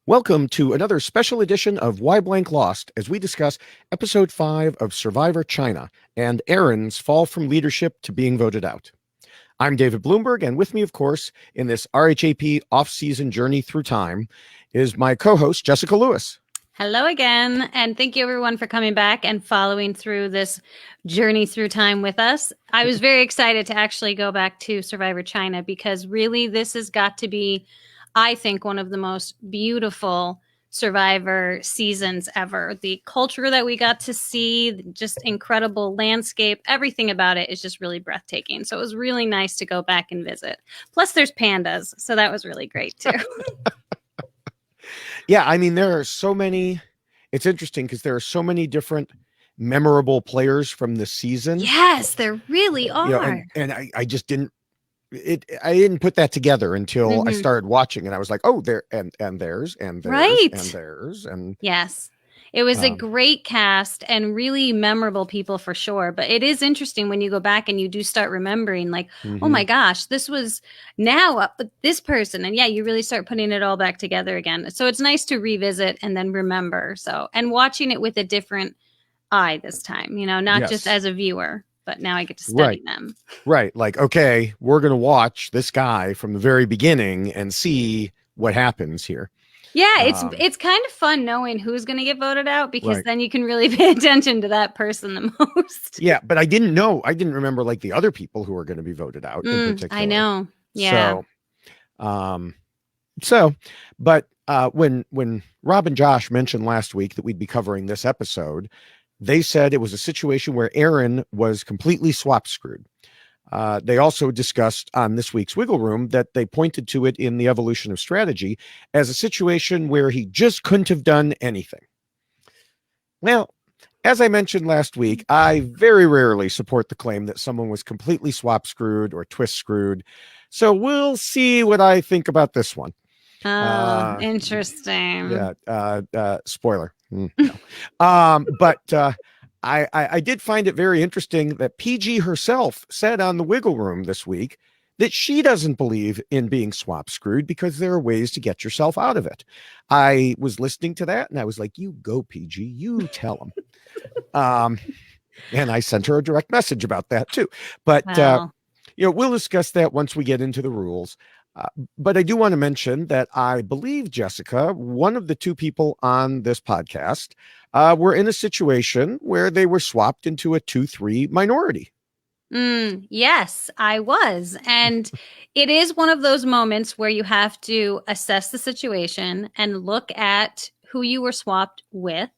Welcome to another special edition of Why Blank Lost as we discuss episode 5 of Survivor China and Aaron's fall from leadership to being voted out. I'm David Bloomberg, and with me, of course, in this RHAP off-season journey through time is my co-host, Jessica Lewis. Hello again, and thank you everyone for coming back and following through this journey through time with us. I was very excited to actually go back to Survivor China because really this has got to be, I think, one of the most beautiful Survivor seasons ever. The culture that we got to see, just incredible landscape, everything about it is just really breathtaking. So it was really nice to go back and visit. Plus there's pandas, so that was really great too. Yeah, I mean, there are so many. It's interesting because there are so many different memorable players from the season. Yes, there really are. You know, and I just didn't. I didn't put that together until I started watching, and I was like, "Oh, there and there's right, and there's and yes." It was a great cast and really memorable people for sure. But it is interesting when you go back and you do start remembering, like, oh my gosh, this was now up with this person. And yeah, you really start putting it all back together again. So it's nice to revisit and then remember. So, and watching it with a different eye this time, you know, not just as a viewer, but now I get to study them. Right. Like, okay, we're going to watch this guy from the very beginning and see what happens here. Yeah, it's kind of fun knowing who's going to get voted out because then you can really pay attention to that person the most. Yeah, but I didn't remember like the other people who were going to be voted out in particular. I know. Yeah. But when Rob and Josh mentioned last week that we'd be covering this episode, they said it was a situation where Aaron was completely swap screwed. They also discussed on this week's Wiggle Room that they pointed to it in the evolution of strategy as a situation where he just couldn't have done anything. Well, as I mentioned last week, I very rarely support the claim that someone was completely swap screwed or twist screwed. So we'll see what I think about this one. Oh, interesting. Yeah. Spoiler. But I did find it very interesting that PG herself said on the Wiggle Room this week that she doesn't believe in being swap screwed because there are ways to get yourself out of it. I was listening to that and I was like, you go, PG, you tell them. And I sent her a direct message about that too. But, we'll discuss that once we get into the rules. But I do want to mention that I believe, Jessica, one of the two people on this podcast were in a situation where they were swapped into a 2-3 minority. Yes, I was. And it is one of those moments where you have to assess the situation and look at who you were swapped with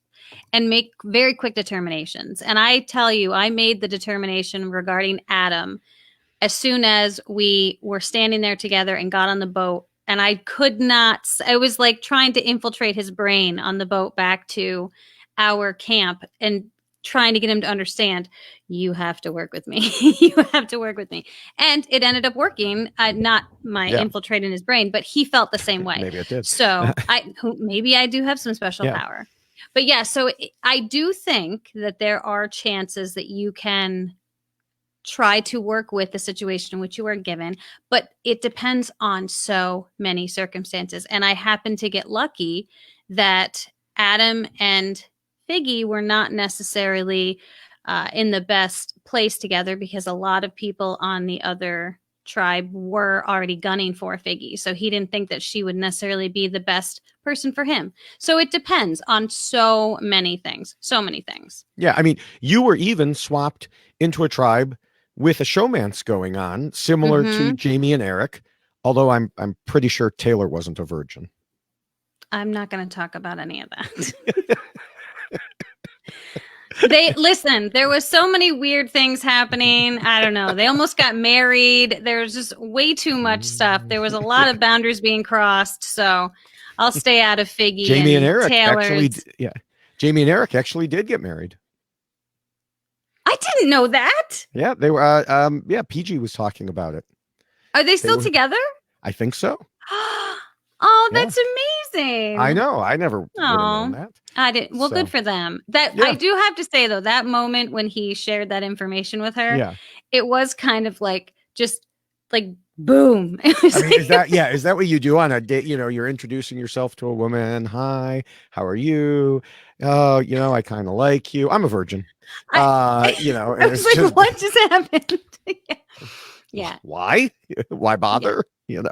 and make very quick determinations. And I tell you, I made the determination regarding Adam as soon as we were standing there together and got on the boat, and I could not, it was like trying to infiltrate his brain on the boat back to our camp and trying to get him to understand, you have to work with me. You have to work with me. And it ended up working, not my infiltrating his brain, but he felt the same way. Maybe it did. So maybe I do have some special power. But yeah, so I do think that there are chances that you can try to work with the situation in which you are given, but it depends on so many circumstances. And I happen to get lucky that Adam and Figgy were not necessarily in the best place together because a lot of people on the other tribe were already gunning for Figgy. So he didn't think that she would necessarily be the best person for him. So it depends on so many things. Yeah. I mean, you were even swapped into a tribe with a showmance going on, similar to Jamie and Eric, although I'm pretty sure Taylor wasn't a virgin. I'm not going to talk about any of that. There was so many weird things happening. I don't know. They almost got married. There was just way too much stuff. There was a lot of boundaries being crossed. So I'll stay out of Figgy. Jamie and Eric Jamie and Eric actually did get married. I didn't know that. Yeah, they were. PG was talking about it. Are they still together? I think so. Oh, that's amazing. I know. I never would have known that. I didn't. Well, good for them. I do have to say, though, that moment when he shared that information with her, it was kind of like just like boom. It was I mean, is like- that what you do on a date? You're introducing yourself to a woman. Hi, how are you? Oh, I kind of like you. I'm a virgin. I, And I was it's like, just what just happened? Yeah. Yeah. why? Why Yeah. bother? No,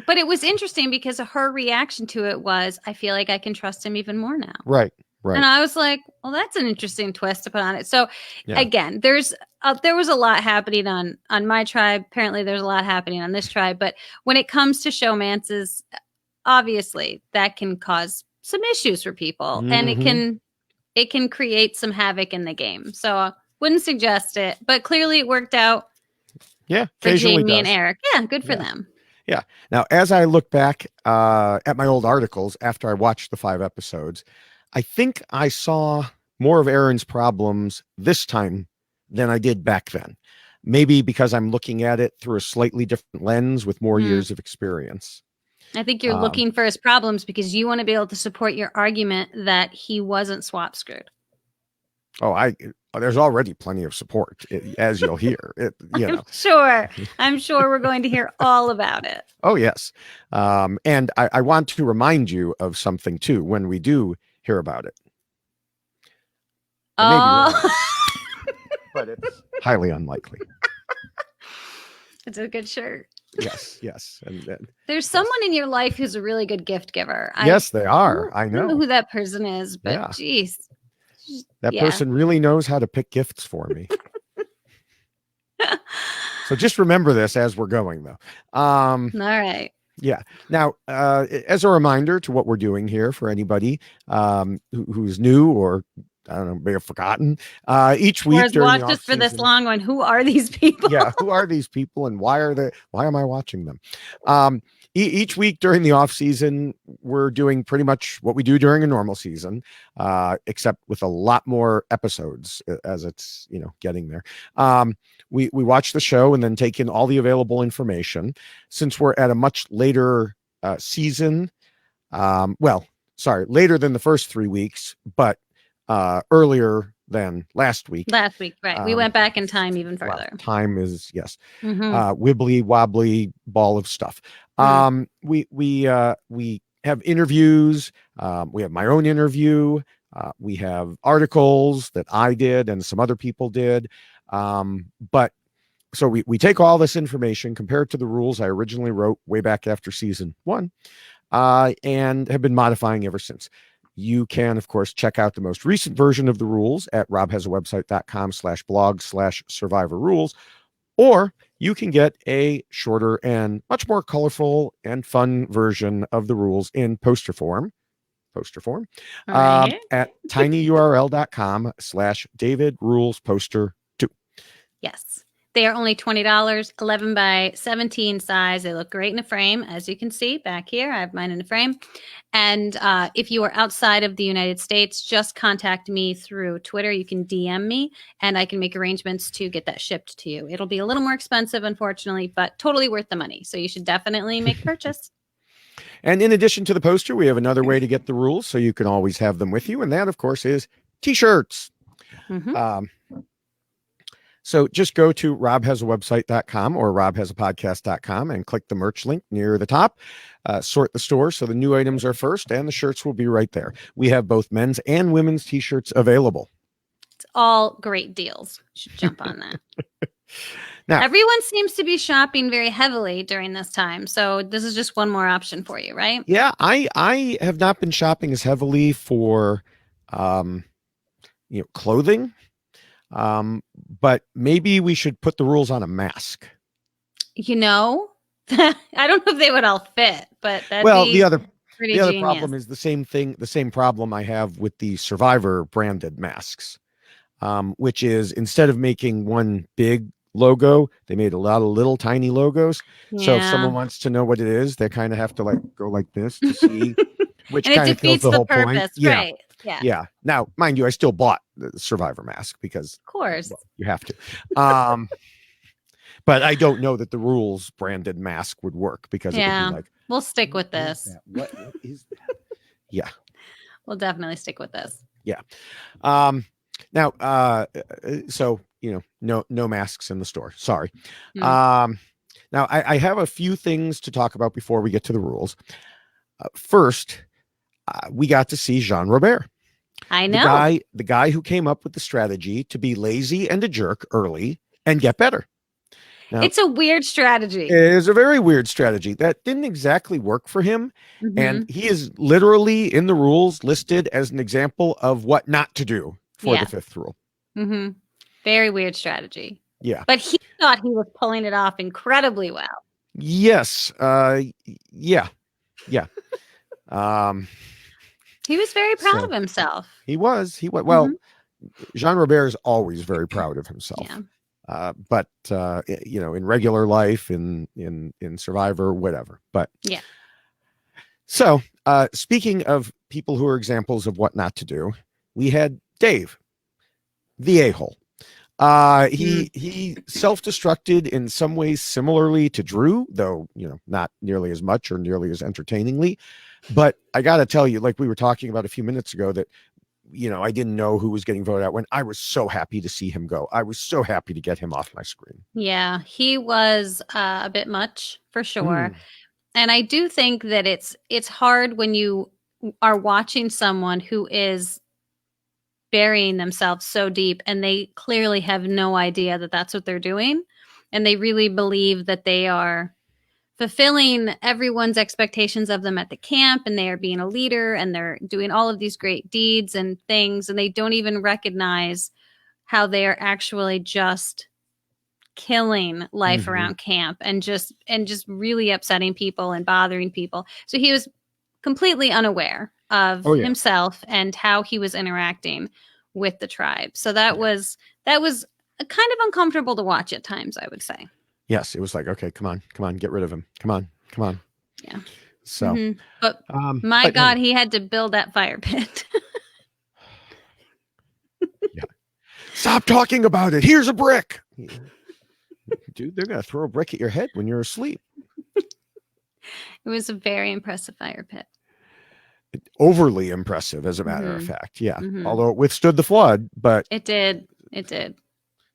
but it was interesting because her reaction to it was, I feel like I can trust him even more now. Right, And right. I was like, well, that's an interesting twist to put on it. So Yeah. again, there was a lot happening on my tribe. Apparently there's a lot happening on this tribe. But when it comes to showmances, obviously that can cause some issues for people, and Mhm. it can create some havoc in the game. So wouldn't suggest it, but clearly it worked out Yeah, for occasionally Jamie and does. Eric. Yeah, good for Yeah. them. Yeah. Now, as I look back at my old articles after I watched the 5 episodes, I think I saw more of Aaron's problems this time than I did back then. Maybe because I'm looking at it through a slightly different lens with more Hmm. years of experience. I think you're Um, looking for his problems because you want to be able to support your argument that he wasn't swap screwed. I there's already plenty of support, as you'll hear. I'm sure we're going to hear all about it. Oh, yes. And I want to remind you of something too when we do hear about it. I may be wrong, Oh, but it's highly unlikely. it's a good shirt. Yes, yes. And There's someone in your life who's a really good gift giver. yes, they are. I don't know know. who that person is, but Yeah. geez. That Yeah. person really knows how to pick gifts for me. So just remember this as we're going, though. All right. Yeah. Now, as a reminder to what we're doing here for anybody who's new or I don't know, may have forgotten, each Or week has during the watched off us for this season. long one. Who are these people? Yeah, who are these people and why am I watching them? Each week during the off season, we're doing pretty much what we do during a normal season, except with a lot more episodes as it's getting there. We watch the show and then take in all the available information. Since we're at a much later season, later than the first 3 weeks, but earlier than last week. Last week, right. We went back in time even further. Time is, yes, Mhm. wibbly wobbly ball of stuff. Hmm. We have interviews. We have my own interview. We have articles that I did and some other people did. But so we take all this information, compare it to the rules I originally wrote way back after season 1, and have been modifying ever since. You can, of course, check out the most recent version of the rules at robhasawebsite.com/blog/survivor rules, or you can get a shorter and much more colorful and fun version of the rules in poster form Right here. at tinyurl.com/David rules poster 2. Yes. They are only $20, 11 by 17 size. They look great in a frame, as you can see back here. I have mine in a frame. And if you are outside of the United States, just contact me through Twitter. You can DM me, and I can make arrangements to get that shipped to you. It'll be a little more expensive, unfortunately, but totally worth the money. So you should definitely make a purchase. And in addition to the poster, we have another way to get the rules so you can always have them with you. And that, of course, is t-shirts. Mm-hmm. So just go to robhasawebsite.com or robhasapodcast.com and click the merch link near the top. Sort the store so the new items are first, and the shirts will be right there. We have both men's and women's t-shirts available. It's all great deals. You should jump on that. Now, everyone seems to be shopping very heavily during this time. So this is just one more option for you, right? Yeah, I have not been shopping as heavily for clothing. But maybe we should put the rules on a mask. I don't know if they would all fit, but the other genius. problem is the same problem I have with the Survivor branded masks, which is instead of making one big logo, they made a lot of little tiny logos. Yeah. So if someone wants to know what it is, they kind of have to go like this to see, which kind of kills the whole purpose, point. Right. Yeah. Now, mind you, I still bought the Survivor mask because, of course, you have to. But I don't know that the rules branded mask would work because it would be like, we'll stick with this. What is that? Yeah, we'll definitely stick with this. Yeah. Now, so no masks in the store. Sorry. Now Now, I have a few things to talk about before we get to the rules. First, we got to see Jean Robert. I know. The guy who came up with the strategy to be lazy and a jerk early and get better. Now, It's a weird strategy. it is a very weird strategy that didn't exactly work for him. And he is literally in the rules listed as an example of what not to do for the fifth rule. Very weird strategy. Yeah. But he thought he was pulling it off incredibly well. Yes. Yeah. He was very proud of himself. He was. Well, Jean Robert is always very proud of himself. Yeah. But in regular life, in Survivor, whatever. But yeah. So, speaking of people who are examples of what not to do, we had Dave, the a-hole. He self-destructed in some ways similarly to Drew, though, not nearly as much or nearly as entertainingly. But I got to tell you, like we were talking about a few minutes ago, that, I didn't know who was getting voted out when. I was so happy to see him go. I was so happy to get him off my screen. Yeah, he was a bit much for sure. And I do think that it's hard when you are watching someone who is burying themselves so deep and they clearly have no idea that that's what they're doing. And they really believe that they are fulfilling everyone's expectations of them at the camp, and they are being a leader, and they're doing all of these great deeds and things. And they don't even recognize how they are actually just killing life around camp and just really upsetting people and bothering people. So he was completely unaware of himself and how he was interacting with the tribe. So that was kind of uncomfortable to watch at times, I would say. Yes, it was like, okay, come on, get rid of him. Come on. Yeah. So, but my God, he had to build that fire pit. Yeah. Stop talking about it. Here's a brick. Dude, they're going to throw a brick at your head when you're asleep. It was a very impressive fire pit. Overly impressive, as a matter of fact. Yeah. Although it withstood the flood, but it did.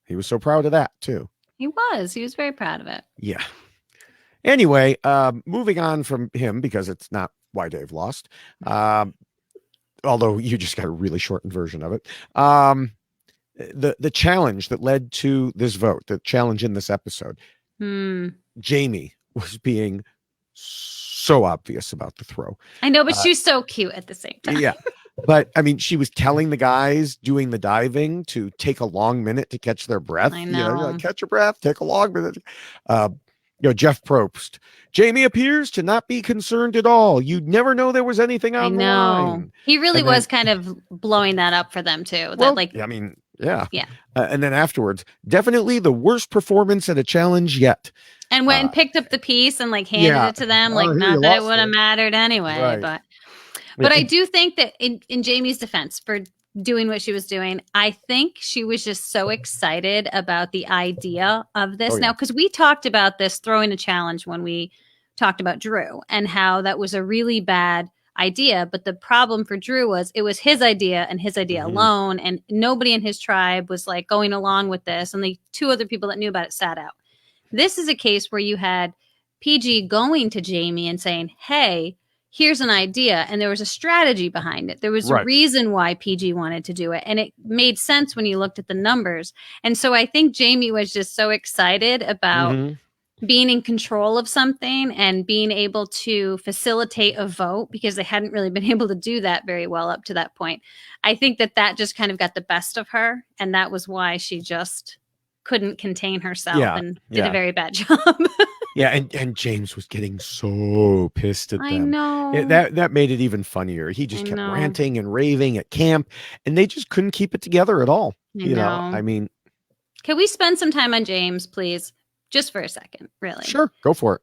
He was so proud of that too. He was very proud of it. Yeah. Anyway, moving on from him, because it's not why Dave lost. Although you just got a really shortened version of it. The challenge that led to this vote, the challenge in this episode, Jamie was being so obvious about the throw. I know, but she's so cute at the same time. Yeah. But I mean, she was telling the guys doing the diving to take a long minute to catch their breath. I know. Like, catch your breath, take a long minute. Jeff Probst. Jamie appears to not be concerned at all. You'd never know there was anything on the line. He really was kind of blowing that up for them too. Yeah. And then afterwards, definitely the worst performance at a challenge yet. And went and picked up the piece and handed it to them. Not that it would have mattered anyway. Right. But I do think that in Jamie's defense for doing what she was doing, I think she was just so excited about the idea of this. Now, because we talked about this throwing a challenge when we talked about Drew and how that was a really bad idea. But the problem for Drew was it was his idea and his idea alone. And nobody in his tribe was going along with this. And the two other people that knew about it sat out. This is a case where you had PG going to Jamie and saying, hey, here's an idea. And there was a strategy behind it. There was a reason why PG wanted to do it. And it made sense when you looked at the numbers. And so I think Jamie was just so excited about being in control of something and being able to facilitate a vote, because they hadn't really been able to do that very well up to that point. I think that just kind of got the best of her. And that was why she just couldn't contain herself and did a very bad job. Yeah, and James was getting so pissed at them. I know. That made it even funnier. He just kept ranting and raving at camp, and they just couldn't keep it together at all. I mean, can we spend some time on James, please? Just for a second, really. Sure, go for it.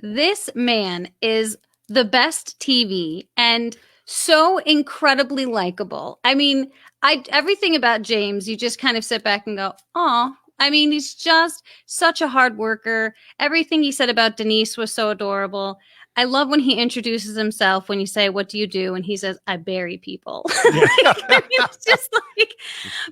This man is the best TV and so incredibly likable. I mean, everything about James, you just kind of sit back and go, oh, I mean, he's just such a hard worker. Everything he said about Denise was so adorable. I love when he introduces himself, when you say, "What do you do?" And he says, "I bury people." Yeah. It's just like,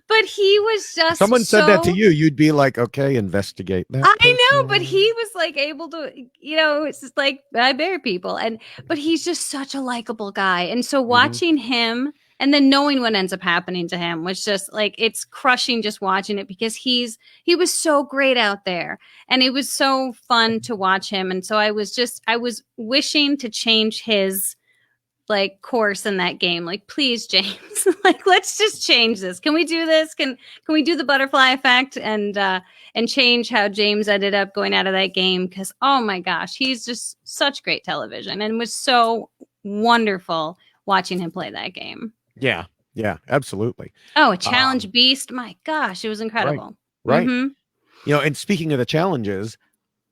but he was If just someone said that to so, you, you'd be like, okay, investigate that I know, but person. he was like able to, it's just like, I bury people. But he's just such a likable guy. And so Mhm. watching him and then knowing what ends up happening to him was just like, it's crushing just watching it, because he was so great out there, and it was so fun to watch him. And so I was wishing to change his like course in that game. Like, please, James, like, let's just change this. Can we do this? Can we do the butterfly effect and change how James ended up going out of that game? Because oh my gosh, he's just such great television, and was so wonderful watching him play that game. Yeah. Yeah, absolutely. Oh, a Um, challenge beast. My gosh, it was right. incredible. Right. Mm-hmm. And speaking of the challenges,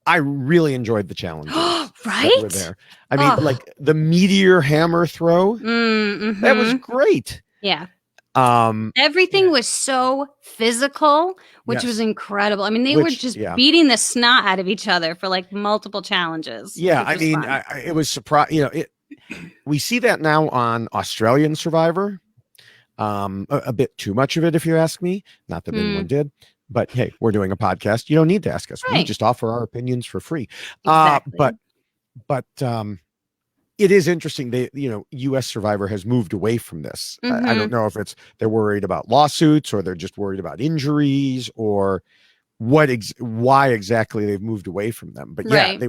I really enjoyed the challenges that were Right? there. I mean, Oh. like the meteor hammer throw, that was Mm-hmm. great. Yeah. Um, Everything yeah, was so physical, which was yes. incredible. I mean, they were Which, just yeah. beating the snot out of each other for like multiple challenges, Yeah, which I was mean, fun. it was surprise. We see that now on Australian Survivor. A bit too much of it, if you ask me. Not that anyone Mm, did, but hey, we're doing a podcast. You don't need to ask us. We right. just offer our opinions for free. Uh, Exactly. but but it is interesting. U.S. Survivor has moved away from this. I Mm-hmm. don't know if it's they're worried about lawsuits, or they're just worried about injuries, or why exactly they've moved away from them. But yeah, Right.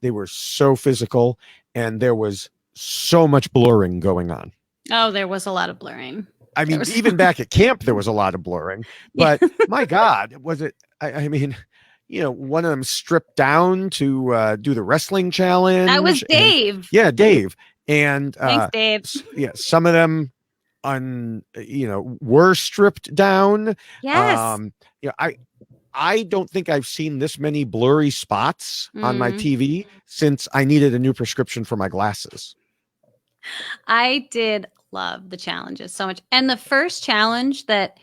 they were so physical, and there was so much blurring going on. Oh, there was a lot of blurring. I There mean, was, even back at camp, there was a lot of blurring. yeah, But my God, was it? I mean, one of them stripped down to do the wrestling that was challenge, and Dave. yeah, Dave, and Thanks, Dave. yeah, some of them were stripped down. Yes. Um, I don't think I've seen this many blurry spots on my Mm. TV since I needed a new prescription for my glasses. I did love the challenges so much. And the first challenge that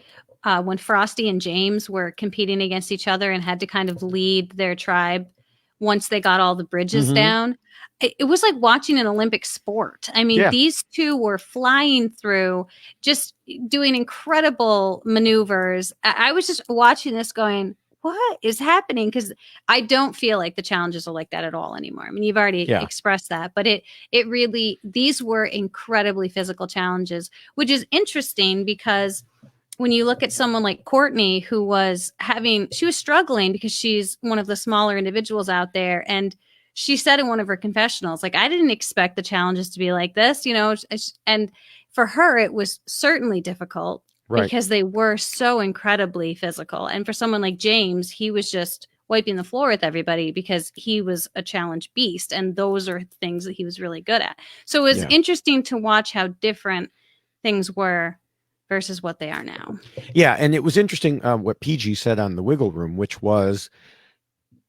when Frosty and James were competing against each other and had to kind of lead their tribe once they got all the bridges Mm-hmm. down, it was like watching an Olympic sport. I mean, Yeah, these two were flying through, just doing incredible maneuvers. I was just watching this going, what is happening? Because I don't feel like the challenges are like that at all anymore. I mean, you've already yeah. expressed that, but it really, these were incredibly physical challenges, which is interesting because when you look at someone like Courtney, who she was struggling because she's one of the smaller individuals out there. And she said in one of her confessionals, like, I didn't expect the challenges to be like this, and for her, it was certainly difficult Right. because they were so incredibly physical. And for someone like James, he was just wiping the floor with everybody because he was a challenge beast. And those are things that he was really good at. So it was Yeah. interesting to watch how different things were versus what they are now. Yeah, and it was interesting what PG said on the Wiggle Room, which was,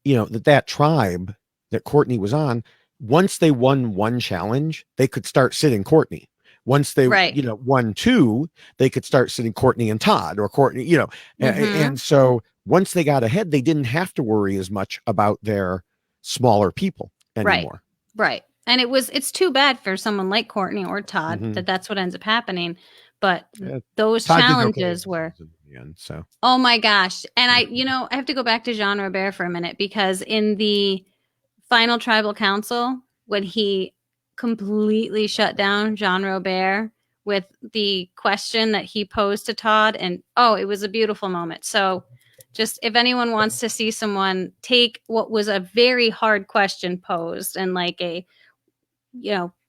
that tribe that Courtney was on, once they won one challenge, they could start sitting Courtney. Once they, Right. won two, they could start sitting Courtney and Todd, or Courtney, and so once they got ahead, they didn't have to worry as much about their smaller people anymore. Right. And it's too bad for someone like Courtney or Todd Mhm. that that's what ends up happening. But Yeah, those Todd did okay challenges were, in the end, so oh my gosh. And I have to go back to Jean Robert for a minute, because in the final tribal council, when he completely shut down Jean Robert with the question that he posed to Todd, and it was a beautiful moment. So just, if anyone wants to see someone take what was a very hard question posed and like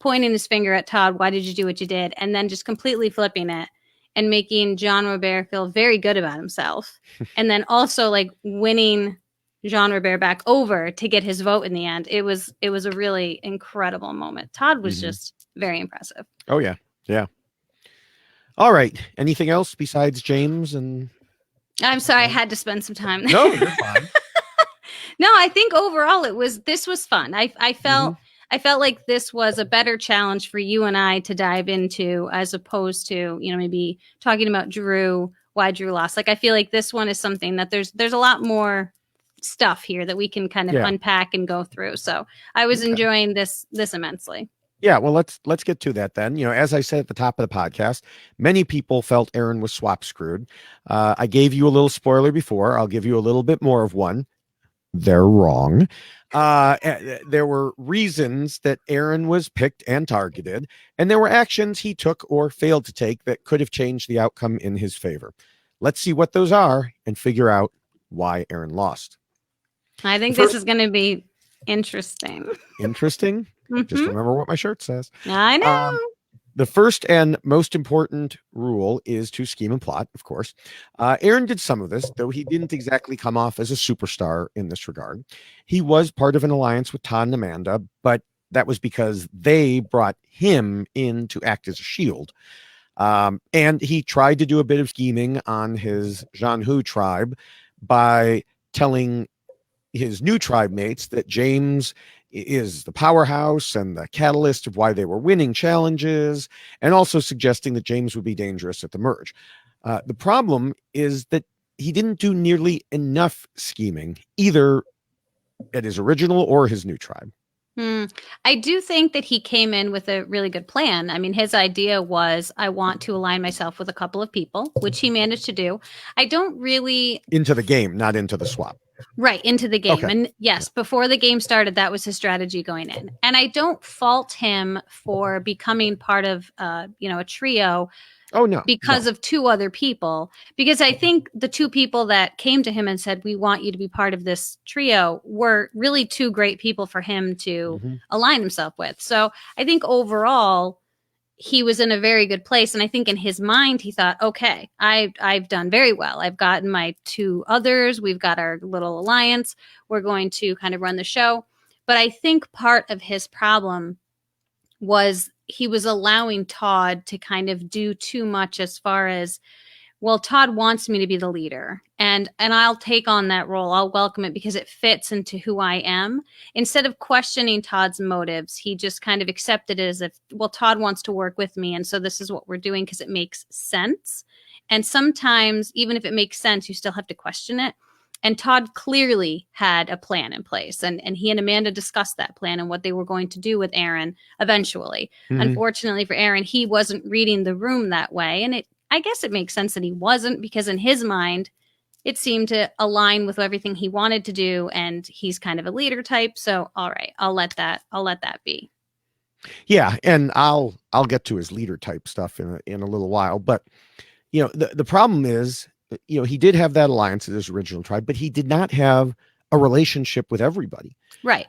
pointing his finger at Todd, why did you do what you did? And then just completely flipping it and making Jean Robert feel very good about himself. And then also like winning Jean Robert back over to get his vote in the end. It was a really incredible moment. Todd was just very impressive. Oh yeah. Yeah. All right. Anything else besides James and I'm sorry I had to spend some time there. No, you're fine. No, I think overall this was fun. I felt like this was a better challenge for you and I to dive into, as opposed to, maybe talking about Drew, why Drew lost. Like, I feel like this one is something that there's a lot more stuff here that we can kind of Yeah. unpack and go through. So I was Okay. enjoying this immensely. Yeah, well, let's get to that then. As I said at the top of the podcast, many people felt Aaron was swap screwed. I gave you a little spoiler before. I'll give you a little bit more of one. They're wrong. There were reasons that Aaron was picked and targeted, and there were actions he took or failed to take that could have changed the outcome in his favor. Let's see what those are and figure out why Aaron lost. I think this is going to be interesting. Interesting? Just remember what my shirt says. I know. The first and most important rule is to scheme and plot, of course. Aaron did some of this, though he didn't exactly come off as a superstar in this regard. He was part of an alliance with Todd and Amanda, but that was because they brought him in to act as a shield. And he tried to do a bit of scheming on his Jianhu tribe by telling his new tribe mates that James is the powerhouse and the catalyst of why they were winning challenges, and also suggesting that James would be dangerous at the merge. The problem is that he didn't do nearly enough scheming, either at his original or his new tribe. I do think that he came in with a really good plan. I mean, his idea was, I want to align myself with a couple of people, which he managed to do. I don't really... Into the game, not into the swap. Right, into the game. Okay. And yes, before the game started, that was his strategy going in. And I don't fault him for becoming part of, a trio. Oh, no. Because of two other people. Because I think the two people that came to him and said, we want you to be part of this trio, were really two great people for him to align himself with. So I think overall, he was in a very good place. And I think in his mind, he thought, okay, I've done very well. I've gotten my two others. We've got our little alliance. We're going to kind of run the show. But I think part of his problem was he was allowing Todd to kind of do too much as far as, well, Todd wants me to be the leader and I'll take on that role. I'll welcome it because it fits into who I am. Instead of questioning Todd's motives, he just kind of accepted it as if, well, Todd wants to work with me. And so this is what we're doing because it makes sense. And sometimes, even if it makes sense, you still have to question it. And Todd clearly had a plan in place. And he and Amanda discussed that plan and what they were going to do with Aaron eventually. Unfortunately for Aaron, he wasn't reading the room that way. And I guess it makes sense that he wasn't, because in his mind, it seemed to align with everything he wanted to do. And he's kind of a leader type. So, all right, I'll let that be. Yeah. And I'll get to his leader type stuff in a little while. But, the problem is, he did have that alliance with his original tribe, but he did not have a relationship with everybody. Right.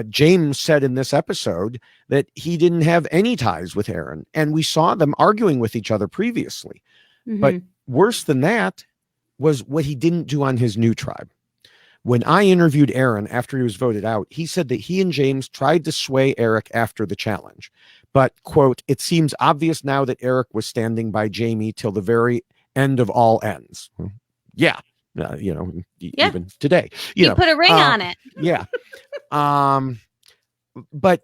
James said in this episode that he didn't have any ties with Aaron, and we saw them arguing with each other previously. But worse than that was what he didn't do on his new tribe. When I interviewed Aaron after he was voted out, he said that he and James tried to sway Eric after the challenge. But, quote, it seems obvious now that Eric was standing by Jamie till the very end of all ends. Yeah. Even today, you put a ring on it. Yeah. But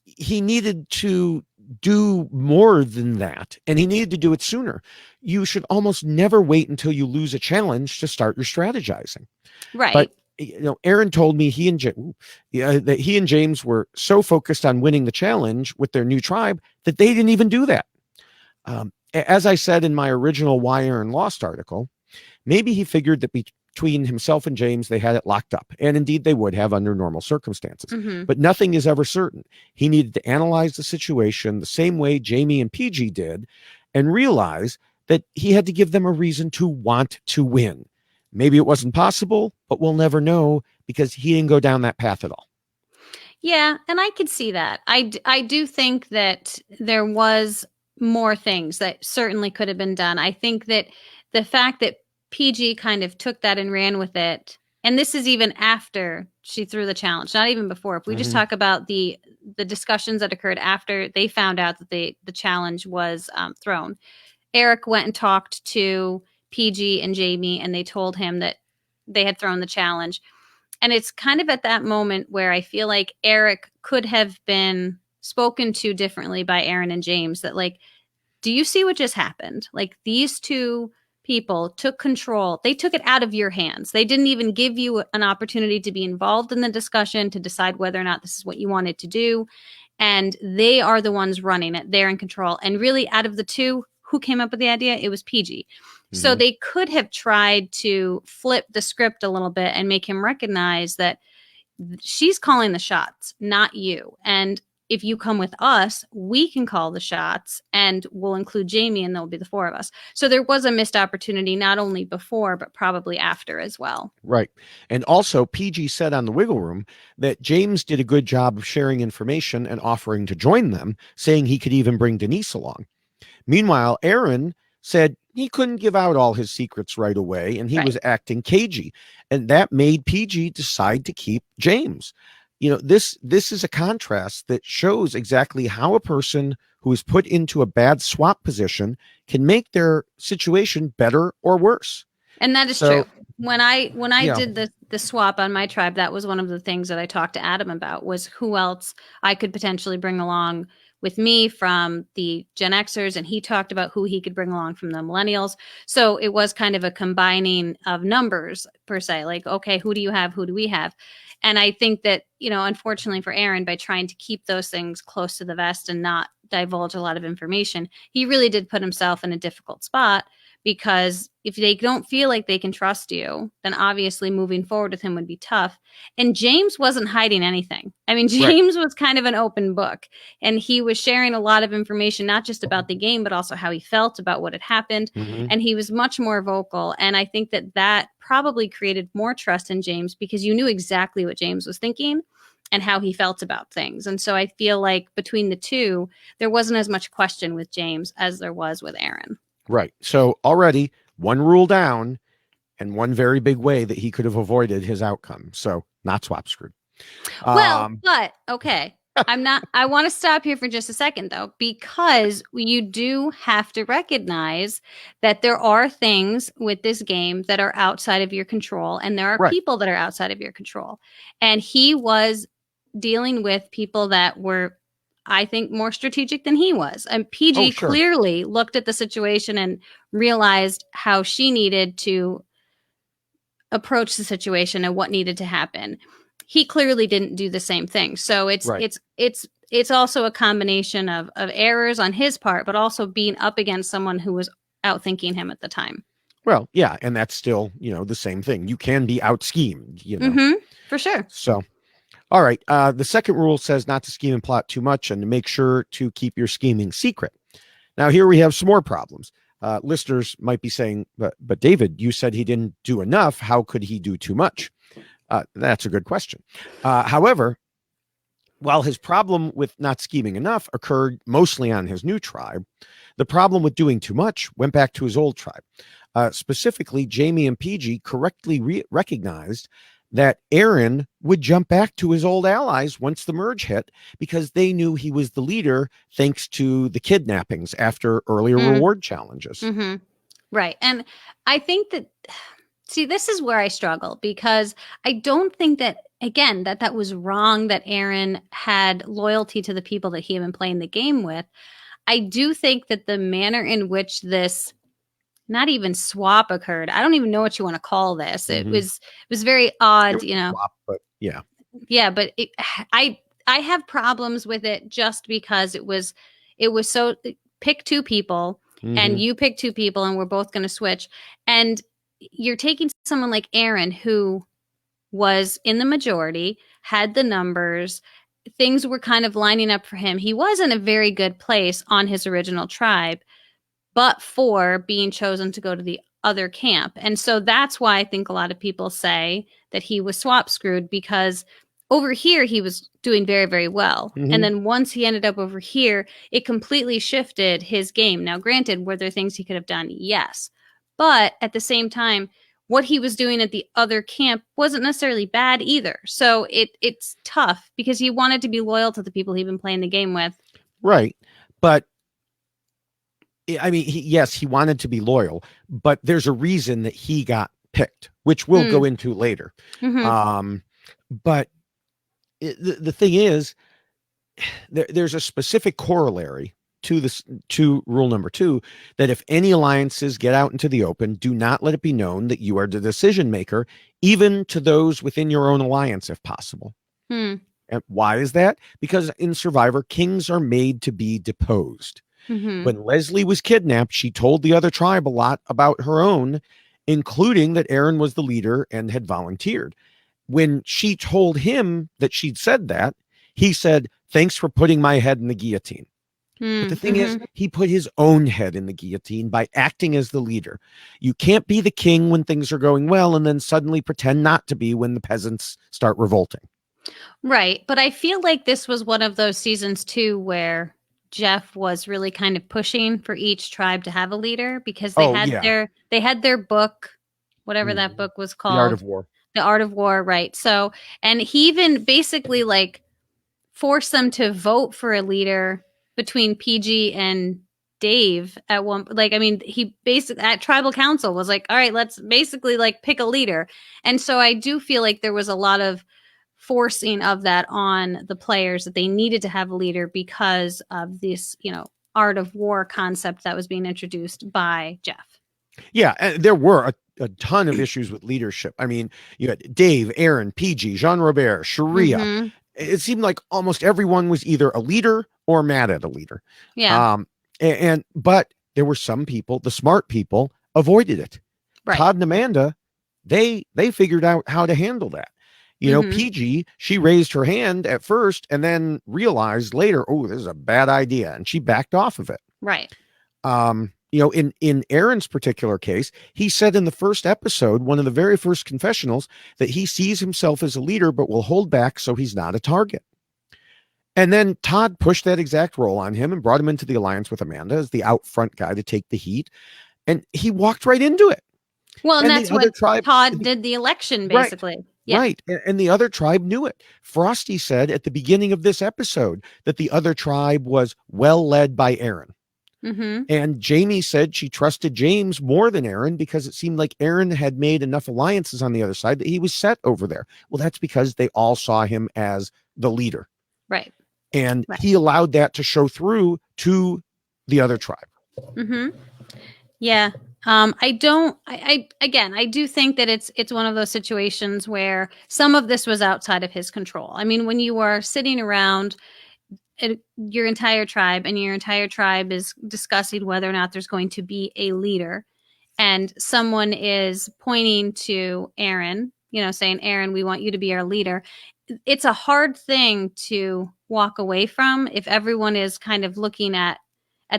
he needed to do more than that, and he needed to do it sooner. You should almost never wait until you lose a challenge to start your strategizing. Right. But Aaron told me that he and James were so focused on winning the challenge with their new tribe that they didn't even do that. As I said in my original Why Aaron Lost article, maybe he figured that between himself and James, they had it locked up. And indeed, they would have under normal circumstances. But nothing is ever certain. He needed to analyze the situation the same way Jamie and PG did and realize that he had to give them a reason to want to win. Maybe it wasn't possible, but we'll never know because he didn't go down that path at all. Yeah, and I could see that. I do think that there was more things that certainly could have been done. I think that the fact that PG kind of took that and ran with it, and this is even after she threw the challenge, not even before. If we just talk about the discussions that occurred after they found out that the challenge was thrown, Eric went and talked to PG and Jamie, and they told him that they had thrown the challenge. And it's kind of at that moment where I feel like Eric could have been spoken to differently by Aaron and James, that like, do you see what just happened? Like, these two people took control. They took it out of your hands. They didn't even give you an opportunity to be involved in the discussion, to decide whether or not this is what you wanted to do. And they are the ones running it. They're in control. And really, out of the two, who came up with the idea? It was PG. So they could have tried to flip the script a little bit and make him recognize that she's calling the shots, not you. And if you come with us, we can call the shots, and we'll include Jamie, and there'll be the four of us. So there was a missed opportunity, not only before, but probably after as well. Right. And also, PG said on the Wiggle Room that James did a good job of sharing information and offering to join them, saying he could even bring Denise along. Meanwhile, Aaron said he couldn't give out all his secrets right away, and he was acting cagey. And that made PG decide to keep James. You know, this is a contrast that shows exactly how a person who is put into a bad swap position can make their situation better or worse. And that is true. When I did the swap on my tribe, that was one of the things that I talked to Adam about, was who else I could potentially bring along with me from the Gen Xers, and he talked about who he could bring along from the millennials. So it was kind of a combining of numbers per se, like, okay, who do you have? Who do we have? And I think that, you know, unfortunately for Aaron, by trying to keep those things close to the vest and not divulge a lot of information, he really did put himself in a difficult spot, because if they don't feel like they can trust you, then obviously moving forward with him would be tough. And James wasn't hiding anything. I mean, James was kind of an open book, and he was sharing a lot of information, not just about the game, but also how he felt about what had happened. And he was much more vocal. And I think that that probably created more trust in James, because you knew exactly what James was thinking and how he felt about things. And so I feel like between the two, there wasn't as much question with James as there was with Aaron. Right. So already one rule down, and one very big way that he could have avoided his outcome. So not swap screwed. Well, but okay. I want to stop here for just a second, though, because you do have to recognize that there are things with this game that are outside of your control, and there are people that are outside of your control. And he was dealing with people that were, I think, more strategic than he was. And PG clearly looked at the situation and realized how she needed to approach the situation and what needed to happen. He clearly didn't do the same thing. So it's also a combination of errors on his part, but also being up against someone who was outthinking him at the time. Well, yeah, and that's still, you know, the same thing. You can be out schemed, you know. For sure. So, all right. The second rule says not to scheme and plot too much, and to make sure to keep your scheming secret. Now, here we have some more problems. Listeners might be saying, but David, you said he didn't do enough. How could he do too much? That's a good question. However, while his problem with not scheming enough occurred mostly on his new tribe, the problem with doing too much went back to his old tribe. Specifically, Jamie and PG correctly recognized that Aaron would jump back to his old allies once the merge hit, because they knew he was the leader thanks to the kidnappings after earlier reward challenges. Right. And I think that, see, this is where I struggle, because I don't think that, again, that was wrong that Aaron had loyalty to the people that he had been playing the game with. I do think that the manner in which this, not even swap occurred, I don't even know what you want to call this. It was very odd, you know. Swap, but yeah, but I have problems with it just because it was so, pick two people and you pick two people and we're both going to switch, and you're taking someone like Aaron, who was in the majority, had the numbers, things were kind of lining up for him. He was in a very good place on his original tribe, but for being chosen to go to the other camp. And so that's why I think a lot of people say that he was swap screwed, because over here he was doing very, very well. And then once he ended up over here, it completely shifted his game. Now, granted, were there things he could have done? Yes. But at the same time, what he was doing at the other camp wasn't necessarily bad either. So it's tough, because he wanted to be loyal to the people he'd been playing the game with. Right. But I mean, he wanted to be loyal, but there's a reason that he got picked, which we'll go into later. But the thing is, there's a specific corollary to rule number 2, that if any alliances get out into the open, do not let it be known that you are the decision maker, even to those within your own alliance, if possible. Hmm. And why is that? Because in Survivor, kings are made to be deposed. Mm-hmm. When Leslie was kidnapped, she told the other tribe a lot about her own, including that Aaron was the leader and had volunteered. When she told him that she'd said that, he said, "Thanks for putting my head in the guillotine." But the thing is, Mm-hmm. he put his own head in the guillotine by acting as the leader. You can't be the king when things are going well and then suddenly pretend not to be when the peasants start revolting. Right. But I feel like this was one of those seasons too where Jeff was really kind of pushing for each tribe to have a leader because Oh, yeah. they had their book, whatever that Mhm. book was The Art called, of War. The Art of War, right? So, and he even basically like forced them to vote for a leader between PG and Dave at one, like, I mean, he basically at tribal council was like, all right, let's basically like pick a leader. And so I do feel like there was a lot of forcing of that on the players that they needed to have a leader because of this, art of war concept that was being introduced by Jeff. Yeah, and there were a ton of issues with leadership. I mean, you had Dave, Aaron, PG, Jean Robert, Sharia. Mm-hmm. It seemed like almost everyone was either a leader or mad at a leader. Yeah. But there were some people, the smart people, avoided it. Right. Todd and Amanda, they figured out how to handle that. Mm-hmm. PG, she raised her hand at first and then realized later, oh, this is a bad idea, and she backed off of it. Right. In Aaron's particular case, he said in the first episode, one of the very first confessionals, that he sees himself as a leader but will hold back so he's not a target. And then Todd pushed that exact role on him and brought him into the alliance with Amanda as the out front guy to take the heat. And he walked right into it. Well, and that's what tribe, Todd did the election, basically. Right. Yeah. Right. And the other tribe knew it. Frosty said at the beginning of this episode that the other tribe was well led by Aaron. Mm-hmm. And Jamie said she trusted James more than Aaron because it seemed like Aaron had made enough alliances on the other side that he was set over there. Well, that's because they all saw him as the leader. Right. And he allowed that to show through to the other tribe. Mm-hmm. Yeah. I do think that it's one of those situations where some of this was outside of his control. I mean, when you are sitting around your entire tribe and your entire tribe is discussing whether or not there's going to be a leader, and someone is pointing to Aaron, saying, Aaron, we want you to be our leader. It's a hard thing to walk away from if everyone is kind of looking at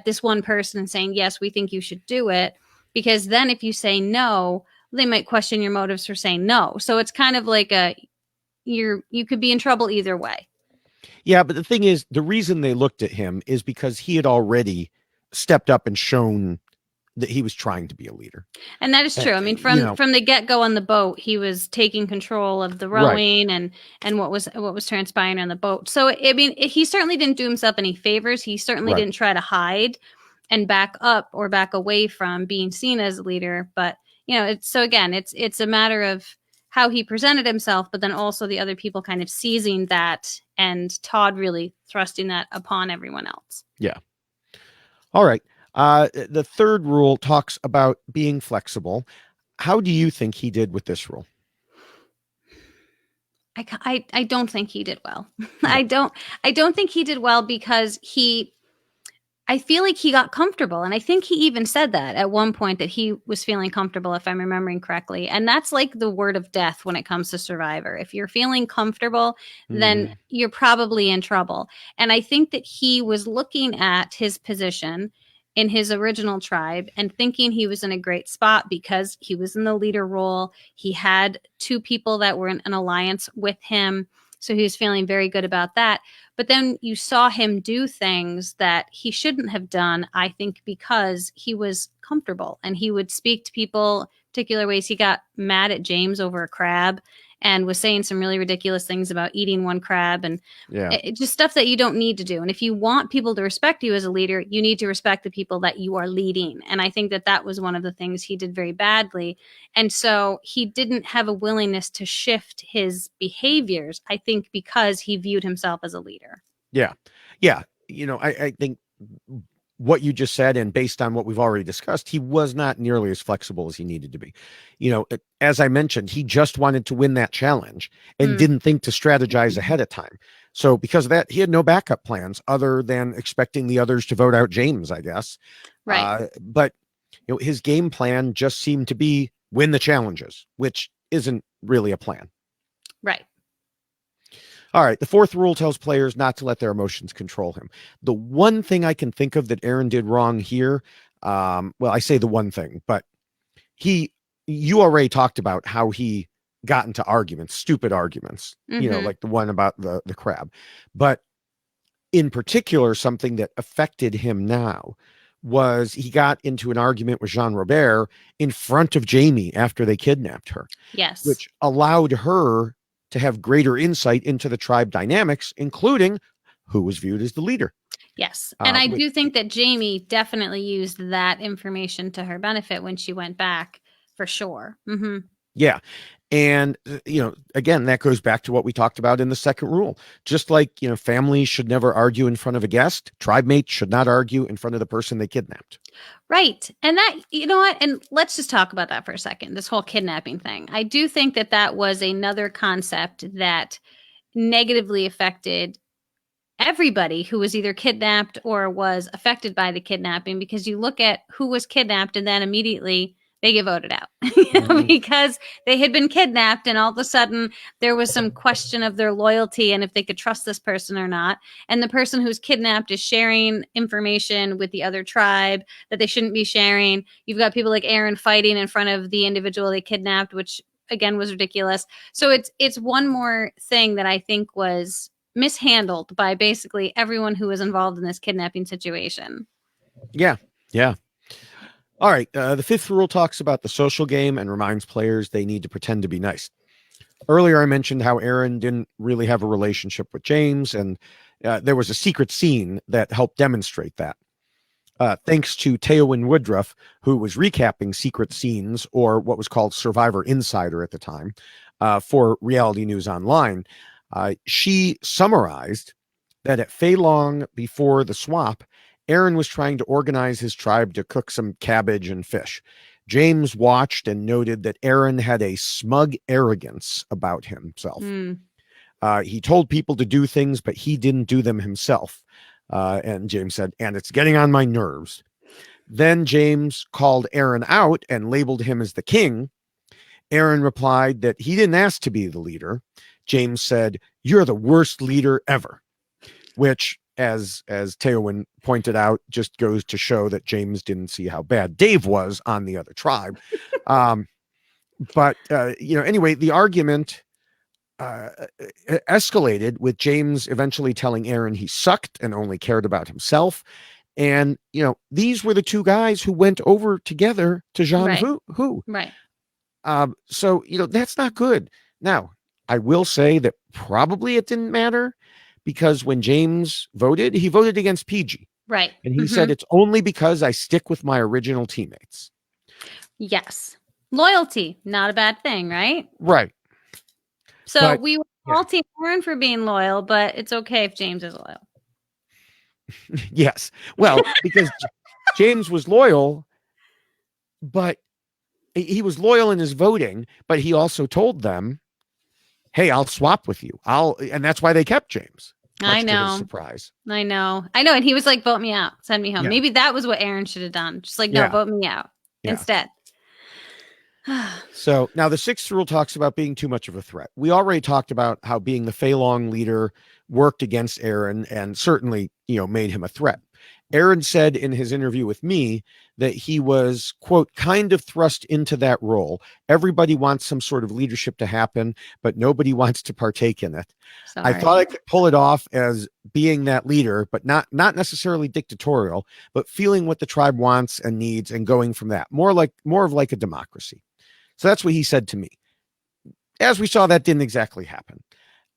this one person and saying, yes, we think you should do it. Because then if you say no, they might question your motives for saying no. So it's kind of like you could be in trouble either way. Yeah, but the thing is, the reason they looked at him is because he had already stepped up and shown that he was trying to be a leader. And that is true. I mean, from the get-go on the boat, he was taking control of the rowing and what was transpiring on the boat. So, I mean, he certainly didn't do himself any favors. He certainly didn't try to hide and back up or back away from being seen as a leader. But, it's a matter of how he presented himself, but then also the other people kind of seizing that and Todd really thrusting that upon everyone else. Yeah. All right. The third rule talks about being flexible. How do you think he did with this rule? I don't think he did well. No. I don't think he did well because I feel like he got comfortable. And I think he even said that at one point that he was feeling comfortable, if I'm remembering correctly. And that's like the word of death when it comes to Survivor. If you're feeling comfortable, then you're probably in trouble. And I think that he was looking at his position in his original tribe and thinking he was in a great spot because he was in the leader role. He had two people that were in an alliance with him. So he was feeling very good about that. But then you saw him do things that he shouldn't have done, I think, because he was comfortable and he would speak to people particular ways. He got mad at James over a crab and was saying some really ridiculous things about eating one crab and just stuff that you don't need to do. And if you want people to respect you as a leader, you need to respect the people that you are leading. And I think that was one of the things he did very badly. And so he didn't have a willingness to shift his behaviors, I think, because he viewed himself as a leader. Yeah. Yeah. I think what you just said, and based on what we've already discussed, he was not nearly as flexible as he needed to be. As I mentioned, he just wanted to win that challenge and didn't think to strategize ahead of time. So because of that, he had no backup plans other than expecting the others to vote out James, I guess. Right. But his game plan just seemed to be win the challenges, which isn't really a plan. Right. All right. The fourth rule tells players not to let their emotions control him. The one thing I can think of that Aaron did wrong here, well, I say the one thing, but you already talked about how he got into arguments, stupid arguments, like the one about the crab. But in particular, something that affected him now was he got into an argument with Jean Robert in front of Jamie after they kidnapped her. Yes. Which allowed her to have greater insight into the tribe dynamics, including who was viewed as the leader. Yes. And I do think that Jamie definitely used that information to her benefit when she went back, for sure. Mm-hmm. Yeah. And, again, that goes back to what we talked about in the second rule. Just like, families should never argue in front of a guest, tribe mates should not argue in front of the person they kidnapped. Right. And that, you know what? And let's just talk about that for a second, this whole kidnapping thing. I do think that that was another concept that negatively affected everybody who was either kidnapped or was affected by the kidnapping, because you look at who was kidnapped and then immediately they get voted out because they had been kidnapped, and all of a sudden there was some question of their loyalty and if they could trust this person or not. And the person who's kidnapped is sharing information with the other tribe that they shouldn't be sharing. You've got people like Aaron fighting in front of the individual they kidnapped, which again was ridiculous. So it's one more thing that I think was mishandled by basically everyone who was involved in this kidnapping situation. Yeah. All right. The fifth rule talks about the social game and reminds players they need to pretend to be nice. Earlier, I mentioned how Aaron didn't really have a relationship with James, and there was a secret scene that helped demonstrate that. Thanks to Teowin Woodruff, who was recapping secret scenes, or what was called Survivor Insider at the time, for Reality News Online. She summarized that at Fei Long before the swap, Aaron was trying to organize his tribe to cook some cabbage and fish. James watched and noted that Aaron had a smug arrogance about himself. He told people to do things, but he didn't do them himself. And James said, and it's getting on my nerves. Then James called Aaron out and labeled him as the king. Aaron replied that he didn't ask to be the leader. James said, "You're the worst leader ever," which, as Teowin pointed out, just goes to show that James didn't see how bad Dave was on the other tribe. But anyway, the argument escalated with James eventually telling Aaron he sucked and only cared about himself. And, these were the two guys who went over together to Jean Hu. Right. So, that's not good. Now, I will say that probably it didn't matter, because when James voted, he voted against PG. Right. And he said, it's only because I stick with my original teammates. Yes. Loyalty, not a bad thing, right? Right. So we were all Team Aaron for being loyal, but it's okay if James is loyal. Yes. Well, because James was loyal, but he was loyal in his voting, but he also told them, hey, I'll swap with you. And that's why they kept James. I know. Surprise. I know. And he was like, vote me out. Send me home. Yeah. Maybe that was what Aaron should have done. Just like, no, vote me out instead. So now the sixth rule talks about being too much of a threat. We already talked about how being the Fei Long leader worked against Aaron and certainly, made him a threat. Aaron said in his interview with me that he was, quote, kind of thrust into that role. Everybody wants some sort of leadership to happen, but nobody wants to partake in it. Sorry. I thought I could pull it off as being that leader, but not necessarily dictatorial, but feeling what the tribe wants and needs and going from that. More of like a democracy. So that's what he said to me. As we saw, that didn't exactly happen.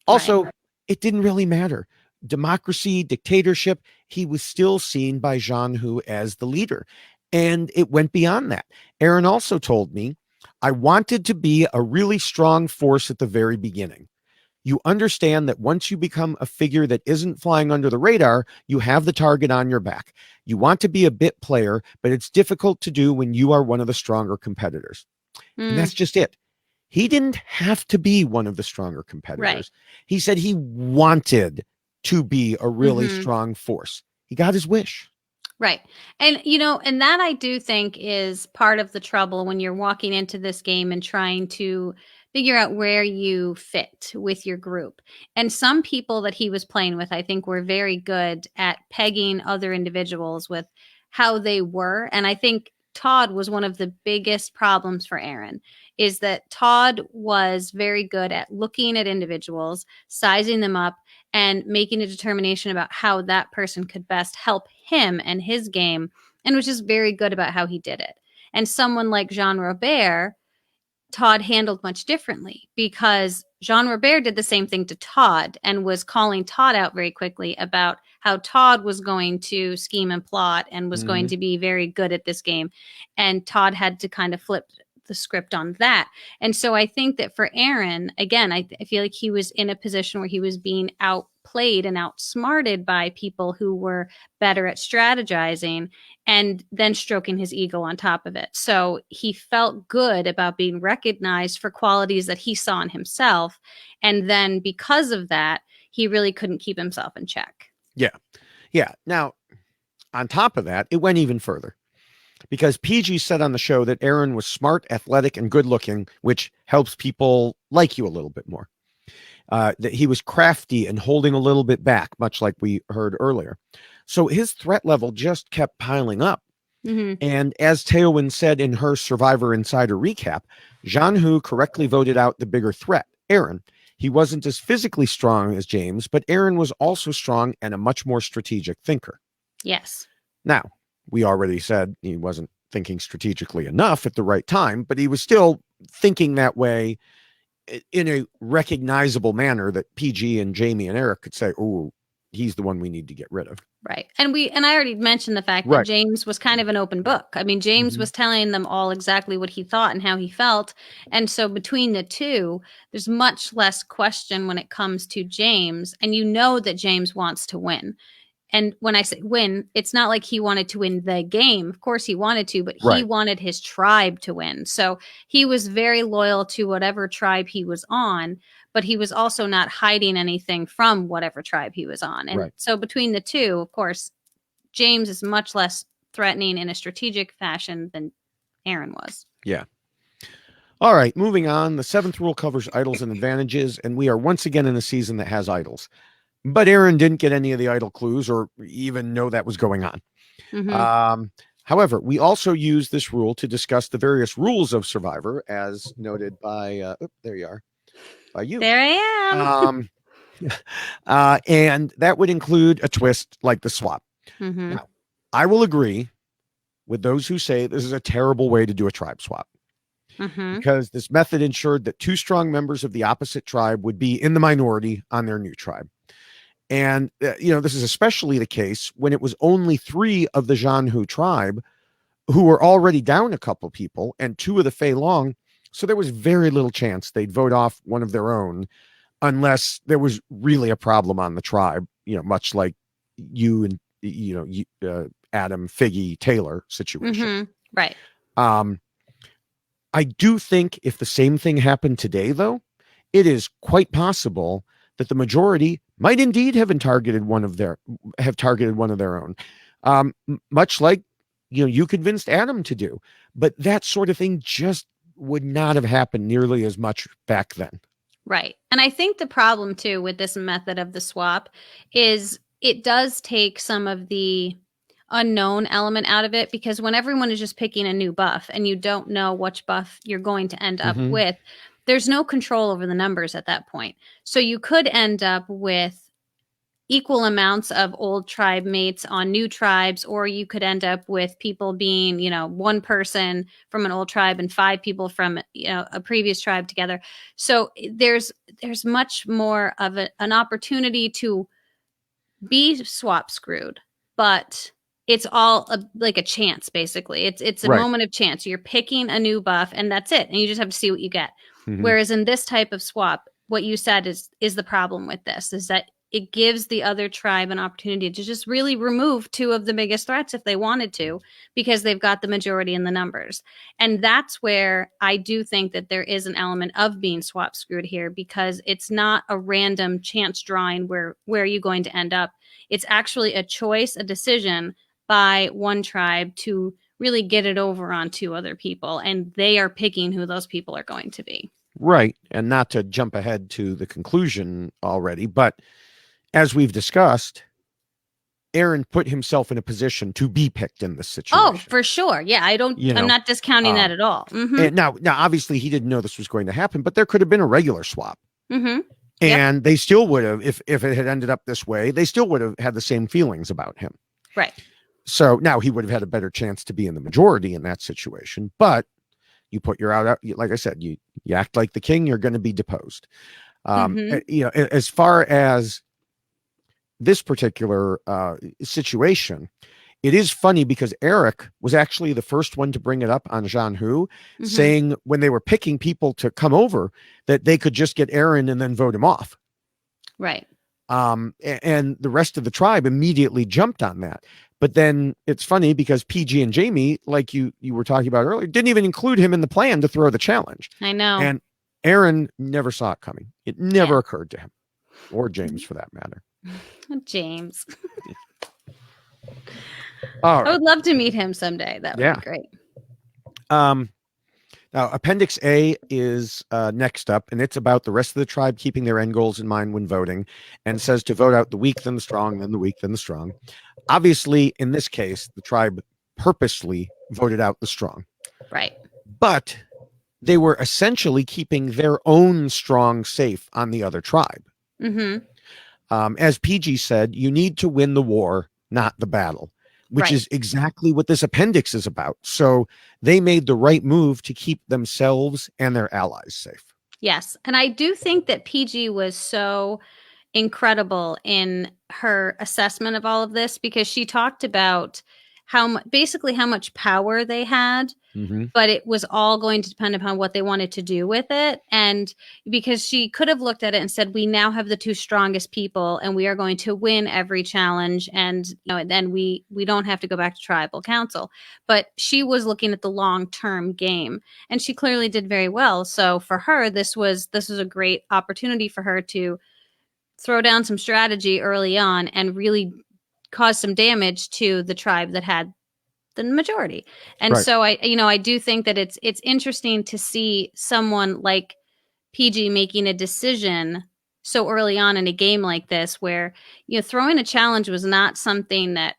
Also, It didn't really matter. Democracy, dictatorship, he was still seen by Jean Hu as the leader. And it went beyond that. Aaron also told me, I wanted to be a really strong force at the very beginning. You understand that once you become a figure that isn't flying under the radar, you have the target on your back. You want to be a bit player, but it's difficult to do when you are one of the stronger competitors. And that's just it. He didn't have to be one of the stronger competitors. Right. He said he wanted to be a really strong force. He got his wish. Right. And, and that I do think is part of the trouble when you're walking into this game and trying to figure out where you fit with your group. And some people that he was playing with, I think, were very good at pegging other individuals with how they were. And I think Todd was one of the biggest problems for Aaron, is that Todd was very good at looking at individuals, sizing them up, and making a determination about how that person could best help him and his game, and was just very good about how he did it. And someone like Jean Robert, Todd handled much differently, because Jean Robert did the same thing to Todd and was calling Todd out very quickly about how Todd was going to scheme and plot and was going to be very good at this game. And Todd had to kind of flip the script on that. And so I think that for Aaron, again, I feel like he was in a position where he was being outplayed and outsmarted by people who were better at strategizing and then stroking his ego on top of it. So he felt good about being recognized for qualities that he saw in himself. And then because of that, he really couldn't keep himself in check. Yeah. Yeah. Now, on top of that, it went even further, because PG said on the show that Aaron was smart, athletic, and good looking, which helps people like you a little bit more. That he was crafty and holding a little bit back, much like we heard earlier. So his threat level just kept piling up. And as Teowin said in her Survivor Insider recap, Jean Hu correctly voted out the bigger threat, Aaron. He wasn't as physically strong as James, but Aaron was also strong and a much more strategic thinker. Yes. Now, we already said he wasn't thinking strategically enough at the right time, but he was still thinking that way in a recognizable manner that PG and Jamie and Eric could say, oh, he's the one we need to get rid of. Right. And I already mentioned the fact that James was kind of an open book. I mean, James was telling them all exactly what he thought and how he felt. And so between the two, there's much less question when it comes to James. And you know that James wants to win. And when I say win, it's not like he wanted to win the game. Of course he wanted to, but he wanted his tribe to win. So he was very loyal to whatever tribe he was on, but he was also not hiding anything from whatever tribe he was on. And so between the two, of course, James is much less threatening in a strategic fashion than Aaron was. Yeah. All right, moving on. The seventh rule covers idols and advantages, and we are once again in a season that has idols. But Aaron didn't get any of the idol clues or even know that was going on. However, we also use this rule to discuss the various rules of Survivor, as noted by, there you are, by you. There I am. And that would include a twist like the swap. Now, I will agree with those who say this is a terrible way to do a tribe swap. Because this method ensured that two strong members of the opposite tribe would be in the minority on their new tribe. And, this is especially the case when it was only 3 of the Jean Hu tribe who were already down a couple people and 2 of the Fei Long. So there was very little chance they'd vote off one of their own unless there was really a problem on the tribe, much like you and, Adam, Figgy, Taylor situation. Right. I do think if the same thing happened today, though, it is quite possible that the majority might indeed have targeted one of their own, much like you convinced Adam to do. But that sort of thing just would not have happened nearly as much back then. Right. And I think the problem too with this method of the swap is it does take some of the unknown element out of it, because when everyone is just picking a new buff and you don't know which buff you're going to end up with, there's no control over the numbers at that point. So you could end up with equal amounts of old tribe mates on new tribes, or you could end up with people being, 1 person from an old tribe and 5 people from, a previous tribe together. So there's much more of an opportunity to be swap screwed, but it's all like a chance, basically. It's a moment of chance. You're picking a new buff and that's it. And you just have to see what you get. Whereas in this type of swap, what you said is the problem with this, is that it gives the other tribe an opportunity to just really remove two of the biggest threats if they wanted to, because they've got the majority in the numbers. And that's where I do think that there is an element of being swap screwed here, because it's not a random chance drawing where are you going to end up. It's actually a choice, a decision by one tribe to really get it over on two other people, and they are picking who those people are going to be. Right. And not to jump ahead to the conclusion already, but as we've discussed, Aaron put himself in a position to be picked in this situation. Oh, for sure. Yeah, I'm not discounting that at all. Mm-hmm. And now, obviously, he didn't know this was going to happen, but there could have been a regular swap. Mm-hmm. And they still would have, if it had ended up this way, they still would have had the same feelings about him. Right. So now he would have had a better chance to be in the majority in that situation. But you put your out, like I said, you act like the king, you're going to be deposed. As far as this particular situation, it is funny because Eric was actually the first one to bring it up on Jean Hu, saying when they were picking people to come over that they could just get Aaron and then vote him off. Right. And the rest of the tribe immediately jumped on that. But then it's funny because PG and Jamie, like you were talking about earlier, didn't even include him in the plan to throw the challenge. I know. And Aaron never saw it coming. It never occurred to him, or James for that matter. James. All right. I would love to meet him someday. That would be great. Now, Appendix A is next up, and it's about the rest of the tribe keeping their end goals in mind when voting, and says to vote out the weak, then the strong, then the weak, then the strong. Obviously, in this case, the tribe purposely voted out the strong. Right. But they were essentially keeping their own strong safe on the other tribe. Mm-hmm. As PG said, you need to win the war, not the battle, which is exactly what this appendix is about. So they made the right move to keep themselves and their allies safe. Yes. And I do think that PG was so incredible in her assessment of all of this, because she talked about basically how much power they had, but it was all going to depend upon what they wanted to do with it. And because she could have looked at it and said, we now have the two strongest people and we are going to win every challenge. And then we don't have to go back to tribal council. But she was looking at the long-term game, and she clearly did very well. So for her, this was a great opportunity for her to throw down some strategy early on and really cause some damage to the tribe that had the majority. And so I do think that it's interesting to see someone like PG making a decision so early on in a game like this, where, throwing a challenge was not something that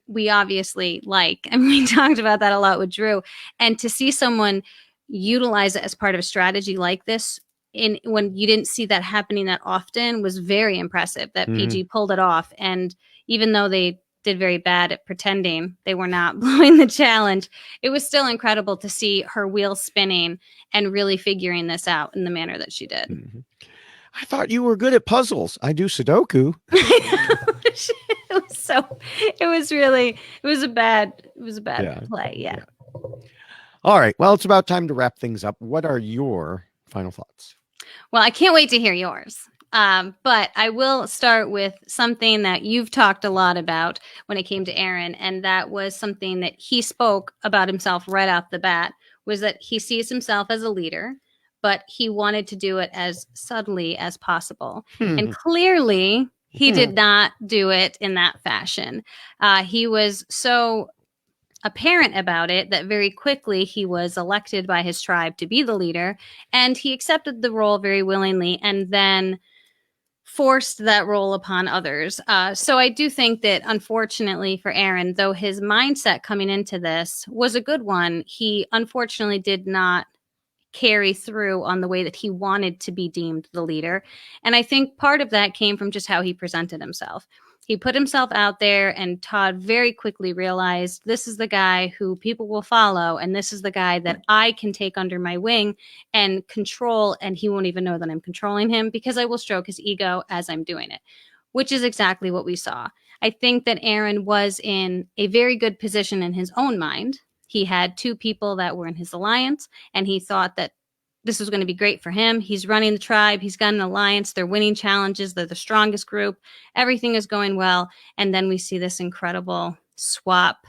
we obviously like. And we talked about that a lot with Drew. And to see someone utilize it as part of a strategy like this, when you didn't see that happening that often, was very impressive that PG pulled it off. And even though they did very bad at pretending they were not blowing the challenge, it was still incredible to see her wheel spinning and really figuring this out in the manner that she did. I thought you were good at puzzles. I do Sudoku. It was a bad play. Yeah. All right. Well, it's about time to wrap things up. What are your final thoughts? Well, I can't wait to hear yours. But I will start with something that you've talked a lot about when it came to Aaron, and that was something that he spoke about himself right off the bat, was that he sees himself as a leader, but he wanted to do it as subtly as possible. And clearly, he did not do it in that fashion. He was so apparent about it that very quickly he was elected by his tribe to be the leader, and he accepted the role very willingly, and then forced that role upon others. So I do think that, unfortunately for Aaron, though his mindset coming into this was a good one, he unfortunately did not carry through on the way that he wanted to be deemed the leader. And I think part of that came from just how he presented himself. He put himself out there, and Todd very quickly realized, this is the guy who people will follow, and this is the guy that I can take under my wing and control, and he won't even know that I'm controlling him, because I will stroke his ego as I'm doing it, which is exactly what we saw. I think that Aaron was in a very good position in his own mind. He had two people that were in his alliance, and he thought that this was going to be great for him. He's running the tribe. He's got an alliance. They're winning challenges. They're the strongest group. Everything is going well. And then we see this incredible swap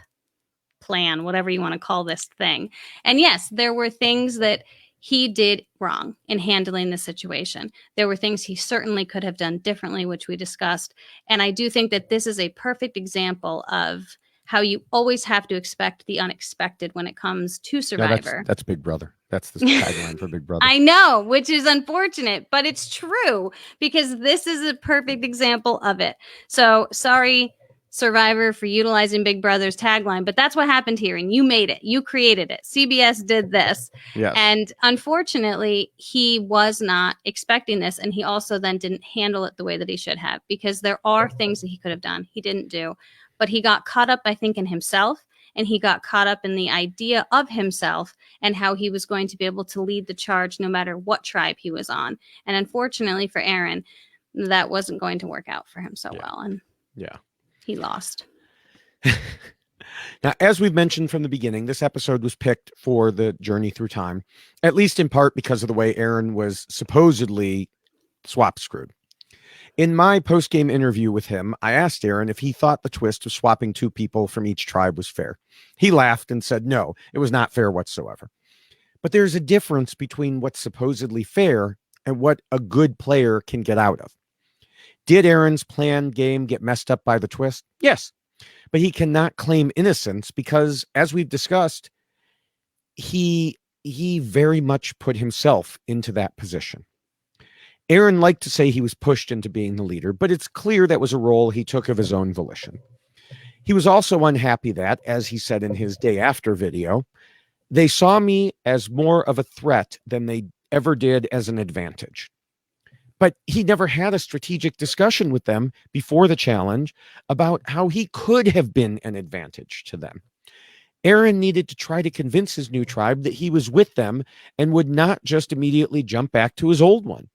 plan, whatever you want to call this thing. And yes, there were things that he did wrong in handling the situation. There were things he certainly could have done differently, which we discussed. And I do think that this is a perfect example of how you always have to expect the unexpected when it comes to Survivor. Yeah, that's Big Brother. That's the tagline for Big Brother. I know, which is unfortunate, but it's true because this is a perfect example of it. So sorry, Survivor, for utilizing Big Brother's tagline, but that's what happened here, and you made it. You created it. CBS did this. Yes. And unfortunately, he was not expecting this, and he also then didn't handle it the way that he should have, because there are things that he could have done. He didn't do, but he got caught up, I think, in himself, and he got caught up in the idea of himself and how he was going to be able to lead the charge no matter what tribe he was on. And unfortunately for Aaron, that wasn't going to work out for him so well. And he lost. Now, as we've mentioned from the beginning, this episode was picked for the journey through time, at least in part because of the way Aaron was supposedly swap screwed. In my post-game interview with him, I asked Aaron if he thought the twist of swapping 2 people from each tribe was fair. He laughed and said, no, it was not fair whatsoever. But there's a difference between what's supposedly fair and what a good player can get out of. Did Aaron's planned game get messed up by the twist? Yes, but he cannot claim innocence because, as we've discussed, he very much put himself into that position. Aaron liked to say he was pushed into being the leader, but it's clear that was a role he took of his own volition. He was also unhappy that, as he said in his day after video, they saw me as more of a threat than they ever did as an advantage. But he never had a strategic discussion with them before the challenge about how he could have been an advantage to them. Aaron needed to try to convince his new tribe that he was with them and would not just immediately jump back to his old one.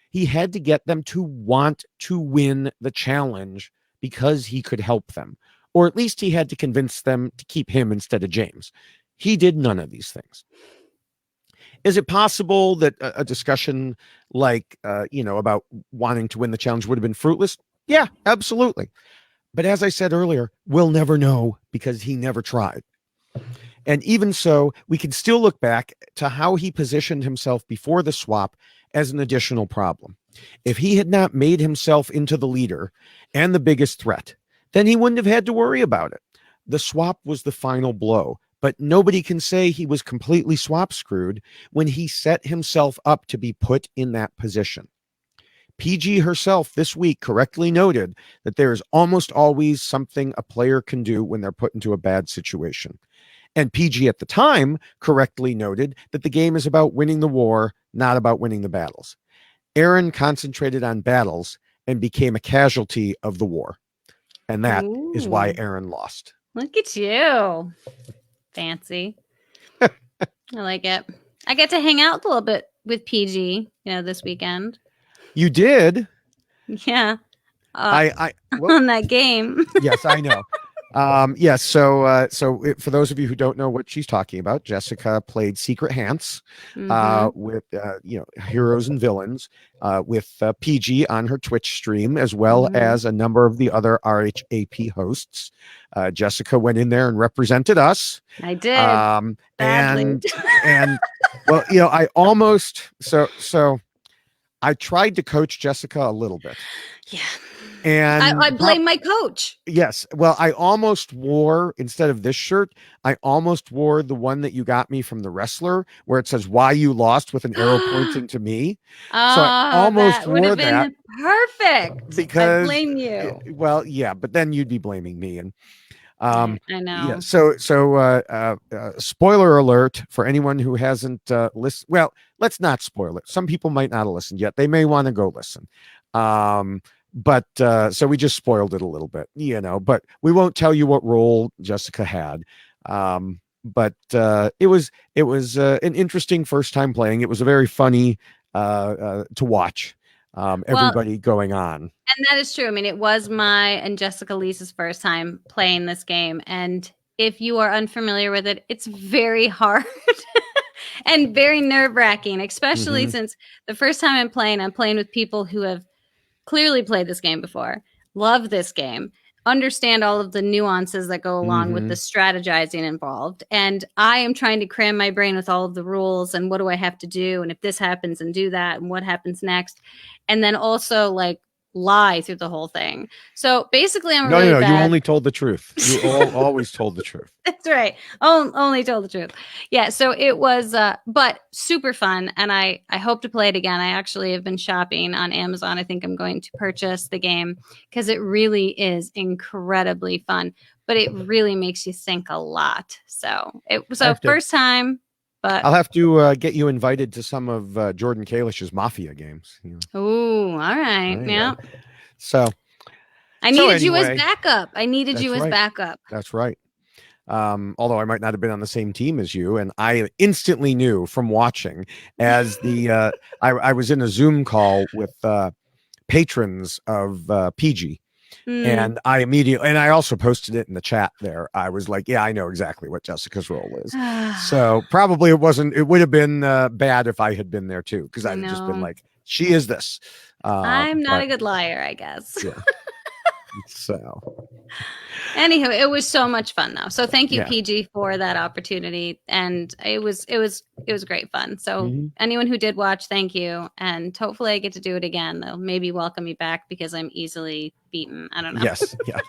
He had to get them to want to win the challenge because he could help them, or at least he had to convince them to keep him instead of James. He did none of these things. Is it possible that a discussion like, about wanting to win the challenge would have been fruitless? Yeah, absolutely. But as I said earlier, we'll never know because he never tried. And even so, we can still look back to how he positioned himself before the swap as an additional problem. If he had not made himself into the leader and the biggest threat, then he wouldn't have had to worry about it. The swap was the final blow, but nobody can say he was completely swap screwed when he set himself up to be put in that position. PG herself this week correctly noted that there is almost always something a player can do when they're put into a bad situation. And PG at the time correctly noted that the game is about winning the war, not about winning the battles. Aaron concentrated on battles and became a casualty of the war. And that is why Aaron lost. Look at you. Fancy. I like it. I get to hang out a little bit with PG, this weekend. You did? Yeah. Well, on that game. Yes, I know. Yes. So for those of you who don't know what she's talking about, Jessica played Secret Hants with heroes and villains with PG on her Twitch stream, as well as a number of the other RHAP hosts. Jessica went in there and represented us. I did. And well, I almost I tried to coach Jessica a little bit. Yeah. And I blame my coach. Yes. Well, I almost wore, instead of this shirt, I almost wore the one that you got me from The Wrestler, where it says why you lost with an arrow pointing to me. So I almost wore that. Perfect. Because I blame you. Well, yeah, but then you'd be blaming me. And I know. Yeah, so spoiler alert for anyone who hasn't listened. Well, let's not spoil it. Some people might not have listened yet. They may want to go listen. But so we just spoiled it a little bit, but we won't tell you what role Jessica had. But it was an interesting first time playing. It was a very funny to watch everybody going on. And that is true. I mean, it was my and Jessica Lisa's first time playing this game. And if you are unfamiliar with it, it's very hard. and very nerve-wracking, especially Mhm. since the first time I'm playing with people who have clearly played this game before, love this game, understand all of the nuances that go along with the Mhm. strategizing involved. And I am trying to cram my brain with all of the rules and what do I have to do? And if this happens and do that and what happens next. And then also like lie through the whole thing. So basically, I'm a No, no, really no. You bad. only told the truth. You always told the truth. That's right. Only told the truth. Yeah. So it was, but super fun, and I hope to play it again. I actually have been shopping on Amazon. I think I'm going to purchase the game because it really is incredibly fun. But it really makes you think a lot. So it was I a have to. first time, but I'll have to get you invited to some of Jordan Kalish's Mafia games. oh, all right. There you Yeah. go. So, I so needed you as anyway, backup. I needed you that's as right. backup. That's right. Although I might not have been on the same team as you, and I instantly knew from watching as I was in a Zoom call with patrons of PG, Mm. and I also posted it in the chat there. I was like, yeah, I know exactly what Jessica's role is. So probably it would have been bad if I had been there too, because I I'd have just been know. like, she is this. I'm not But a good liar, I guess. yeah, so Anywho, it was so much fun though. So thank you, yeah. PG, for that opportunity. And it was great fun. So Mhm. anyone who did watch, thank you. And hopefully I get to do it again. They'll maybe welcome me back because I'm easily beaten. I don't know. Yes, yeah.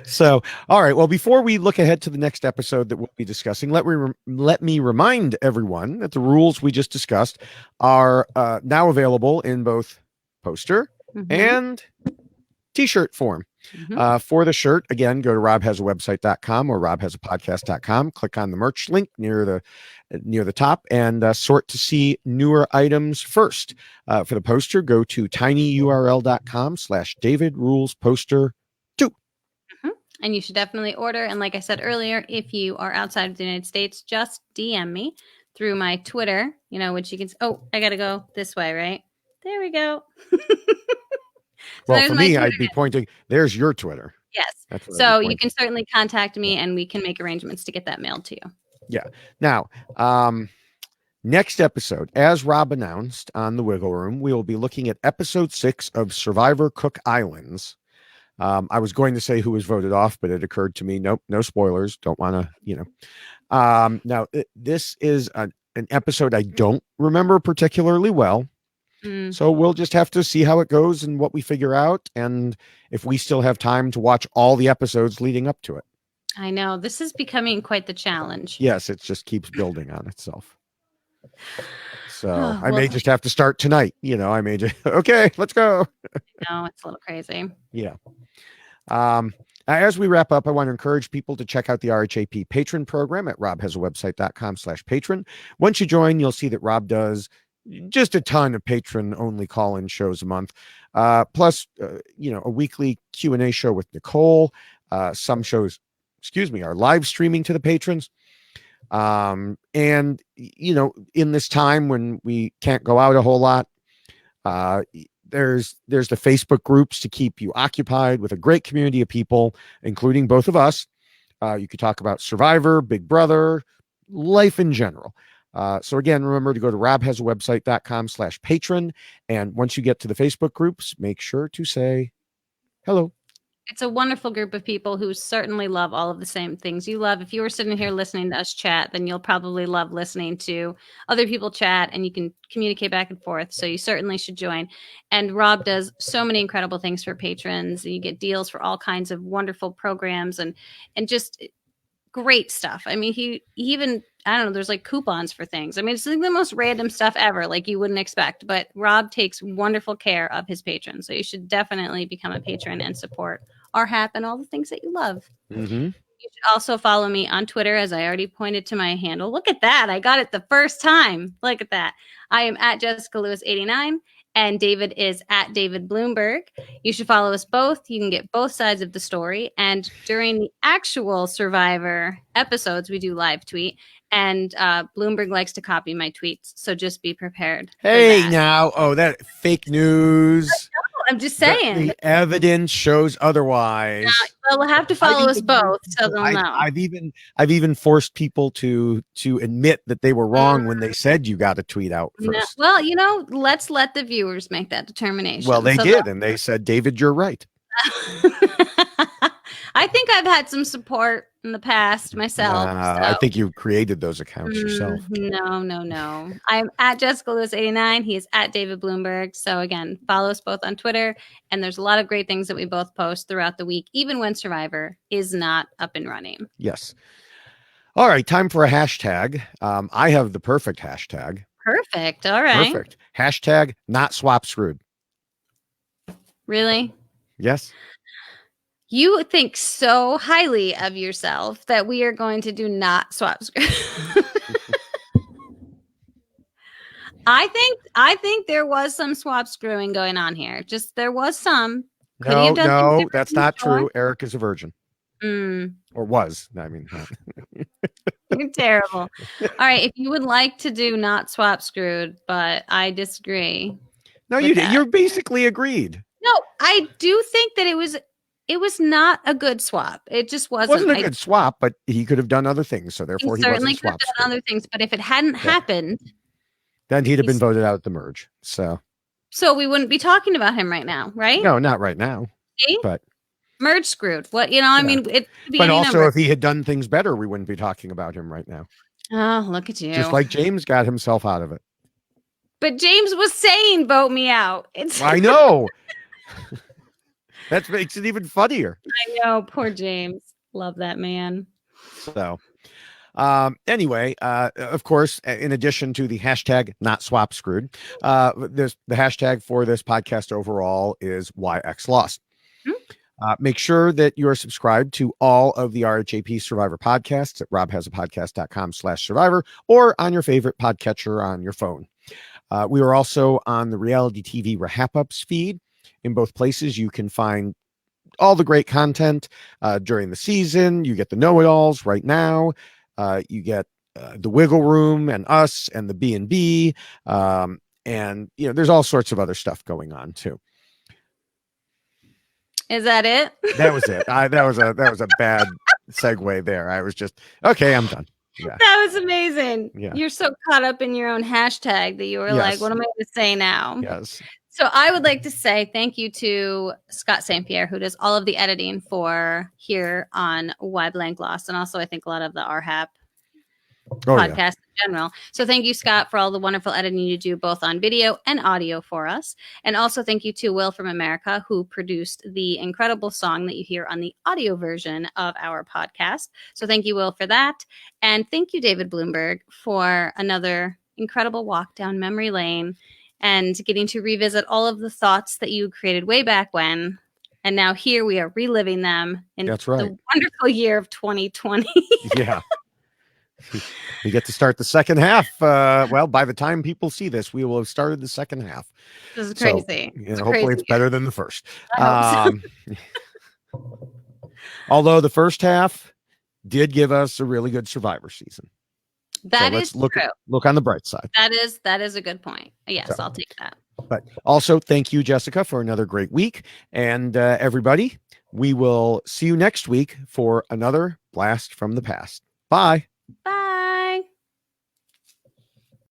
So, all right. Well, before we look ahead to the next episode that we'll be discussing, let me remind everyone that the rules we just discussed are now available in both poster Mhm. and t-shirt form. Mhm. For the shirt, again, go to robhasawebsite.com or robhasapodcast.com. Click on the merch link near the top and sort to see newer items first. For the poster, go to tinyurl.com/David Rules Poster 2. Mhm. And you should definitely order. And like I said earlier, if you are outside of the United States, just DM me through my Twitter, which you can. Oh, I got to go this way, right? There we go. So Well, there's for my me, Twitter. I'd be pointing, there's your Twitter. Yes. That's what I'd be So you pointing. can certainly contact me Yeah. and we can make arrangements to get that mailed to you. Yeah. Now, next episode, as Rob announced on the Wiggle Room, we will be looking at episode 6 of Survivor Cook Islands. I was going to say who was voted off, but it occurred to me, nope, no spoilers. Don't want to, Now, this is an episode I don't remember particularly well. Mm, So we'll just have to see how it goes and what we figure out, and if we still have time to watch all the episodes leading up to it. I know. This is becoming quite the challenge. Yes, it just keeps building on itself. So Oh, I well, may just have to start tonight. I may just, okay, let's go. no, it's a little crazy. Yeah. As we wrap up, I want to encourage people to check out the RHAP patron program at robhasawebsite.com/patron. Once you join, you'll see that Rob does just a ton of patron only call-in shows a month. Plus, a weekly Q&A show with Nicole. Some shows, are live streaming to the patrons. And, in this time when we can't go out a whole lot, there's the Facebook groups to keep you occupied with a great community of people, including both of us. You could talk about Survivor, Big Brother, life in general. So again, remember to go to robhasawebsite.com/patron. And once you get to the Facebook groups, make sure to say hello. It's a wonderful group of people who certainly love all of the same things you love. If you were sitting here listening to us chat, then you'll probably love listening to other people chat and you can communicate back and forth. So you certainly should join. And Rob does so many incredible things for patrons. You get deals for all kinds of wonderful programs and just great stuff. I mean, he even, I don't know, there's like coupons for things. I mean, it's like the most random stuff ever, like you wouldn't expect. But Rob takes wonderful care of his patrons. So you should definitely become a patron and support RHAP and all the things that you love. Mm-hmm. You should also follow me on Twitter, as I already pointed to my handle. Look at that. I got it the first time. Look at that. I am at Jessica Lewis 89 and David is at David Bloomberg. You should follow us both. You can get both sides of the story. And during the actual Survivor episodes, we do live tweet. And Bloomberg likes to copy my tweets. So just be prepared. Hey, now. Oh, that fake news. I'm just saying. The evidence shows otherwise. Well, we'll have to follow us both, so they'll know. I've even forced people to admit that they were wrong when they said you got to tweet out first. Well, let's let the viewers make that determination. Well, they did, and they said, David, you're right. I think I've had some support in the past myself. I think you created those accounts yourself. No. I'm at Jessica Lewis 89. He is at David Bloomberg. So again, follow us both on Twitter. And there's a lot of great things that we both post throughout the week, even when Survivor is not up and running. Yes. All right. Time for a hashtag. I have the perfect hashtag. Perfect. All right. Perfect. Hashtag not swap screwed. Really? Yes. You think so highly of yourself that we are going to do not swap screw. I think there was some swap screwing going on here. Just there was some. No, that's not true. Eric is a virgin. Or was. I mean, you're terrible. All right. If you would like to do not swap screwed, but I disagree. No, you basically agreed. No, I do think that it was not a good swap. It just wasn't. It wasn't a good swap, but he could have done other things. So therefore, he certainly could have done other things. But if it hadn't happened, then he'd have been voted out at the merge. So we wouldn't be talking about him right now, right? No, not right now. See? But merge screwed. What I mean, it. But also, if he had done things better, we wouldn't be talking about him right now. Oh, look at you! Just like James got himself out of it. But James was saying, "Vote me out." I know. That makes it even funnier. I know, poor James. Love that man. So, anyway, of course, in addition to the hashtag not swap screwed, the hashtag for this podcast overall is YXLost. Make sure that you're subscribed to all of the RHAP Survivor podcasts at robhasapodcast.com/survivor or on your favorite podcatcher on your phone. We are also on the reality TV RHAP Ups feed. In both places, you can find all the great content during the season. You get the know-it-alls right now. You get the Wiggle Room and us and the B&B. And, there's all sorts of other stuff going on, too. Is that it? That was it. That was a bad segue there. I was just, okay, I'm done. Yeah. That was amazing. Yeah. You're so caught up in your own hashtag that you were like, what am I going to say now? Yes. So I would like to say thank you to Scott St. Pierre, who does all of the editing for here on Why Blank Lost, and also I think a lot of the RHAP podcast in general. So thank you, Scott, for all the wonderful editing you do both on video and audio for us. And also thank you to Will from America, who produced the incredible song that you hear on the audio version of our podcast. So thank you, Will, for that. And thank you, David Bloomberg, for another incredible walk down memory lane and getting to revisit all of the thoughts that you created way back when. And now here we are reliving them in the wonderful year of 2020. Yeah. We get to start the second half. Well, by the time people see this, we will have started the second half. This is crazy. So, hopefully it's better than the first. Although the first half did give us a really good Survivor season. That is true. Look on the bright side. That is a good point. Yes, I'll take that. But also, thank you, Jessica, for another great week. And everybody, we will see you next week for another blast from the past. Bye. Bye.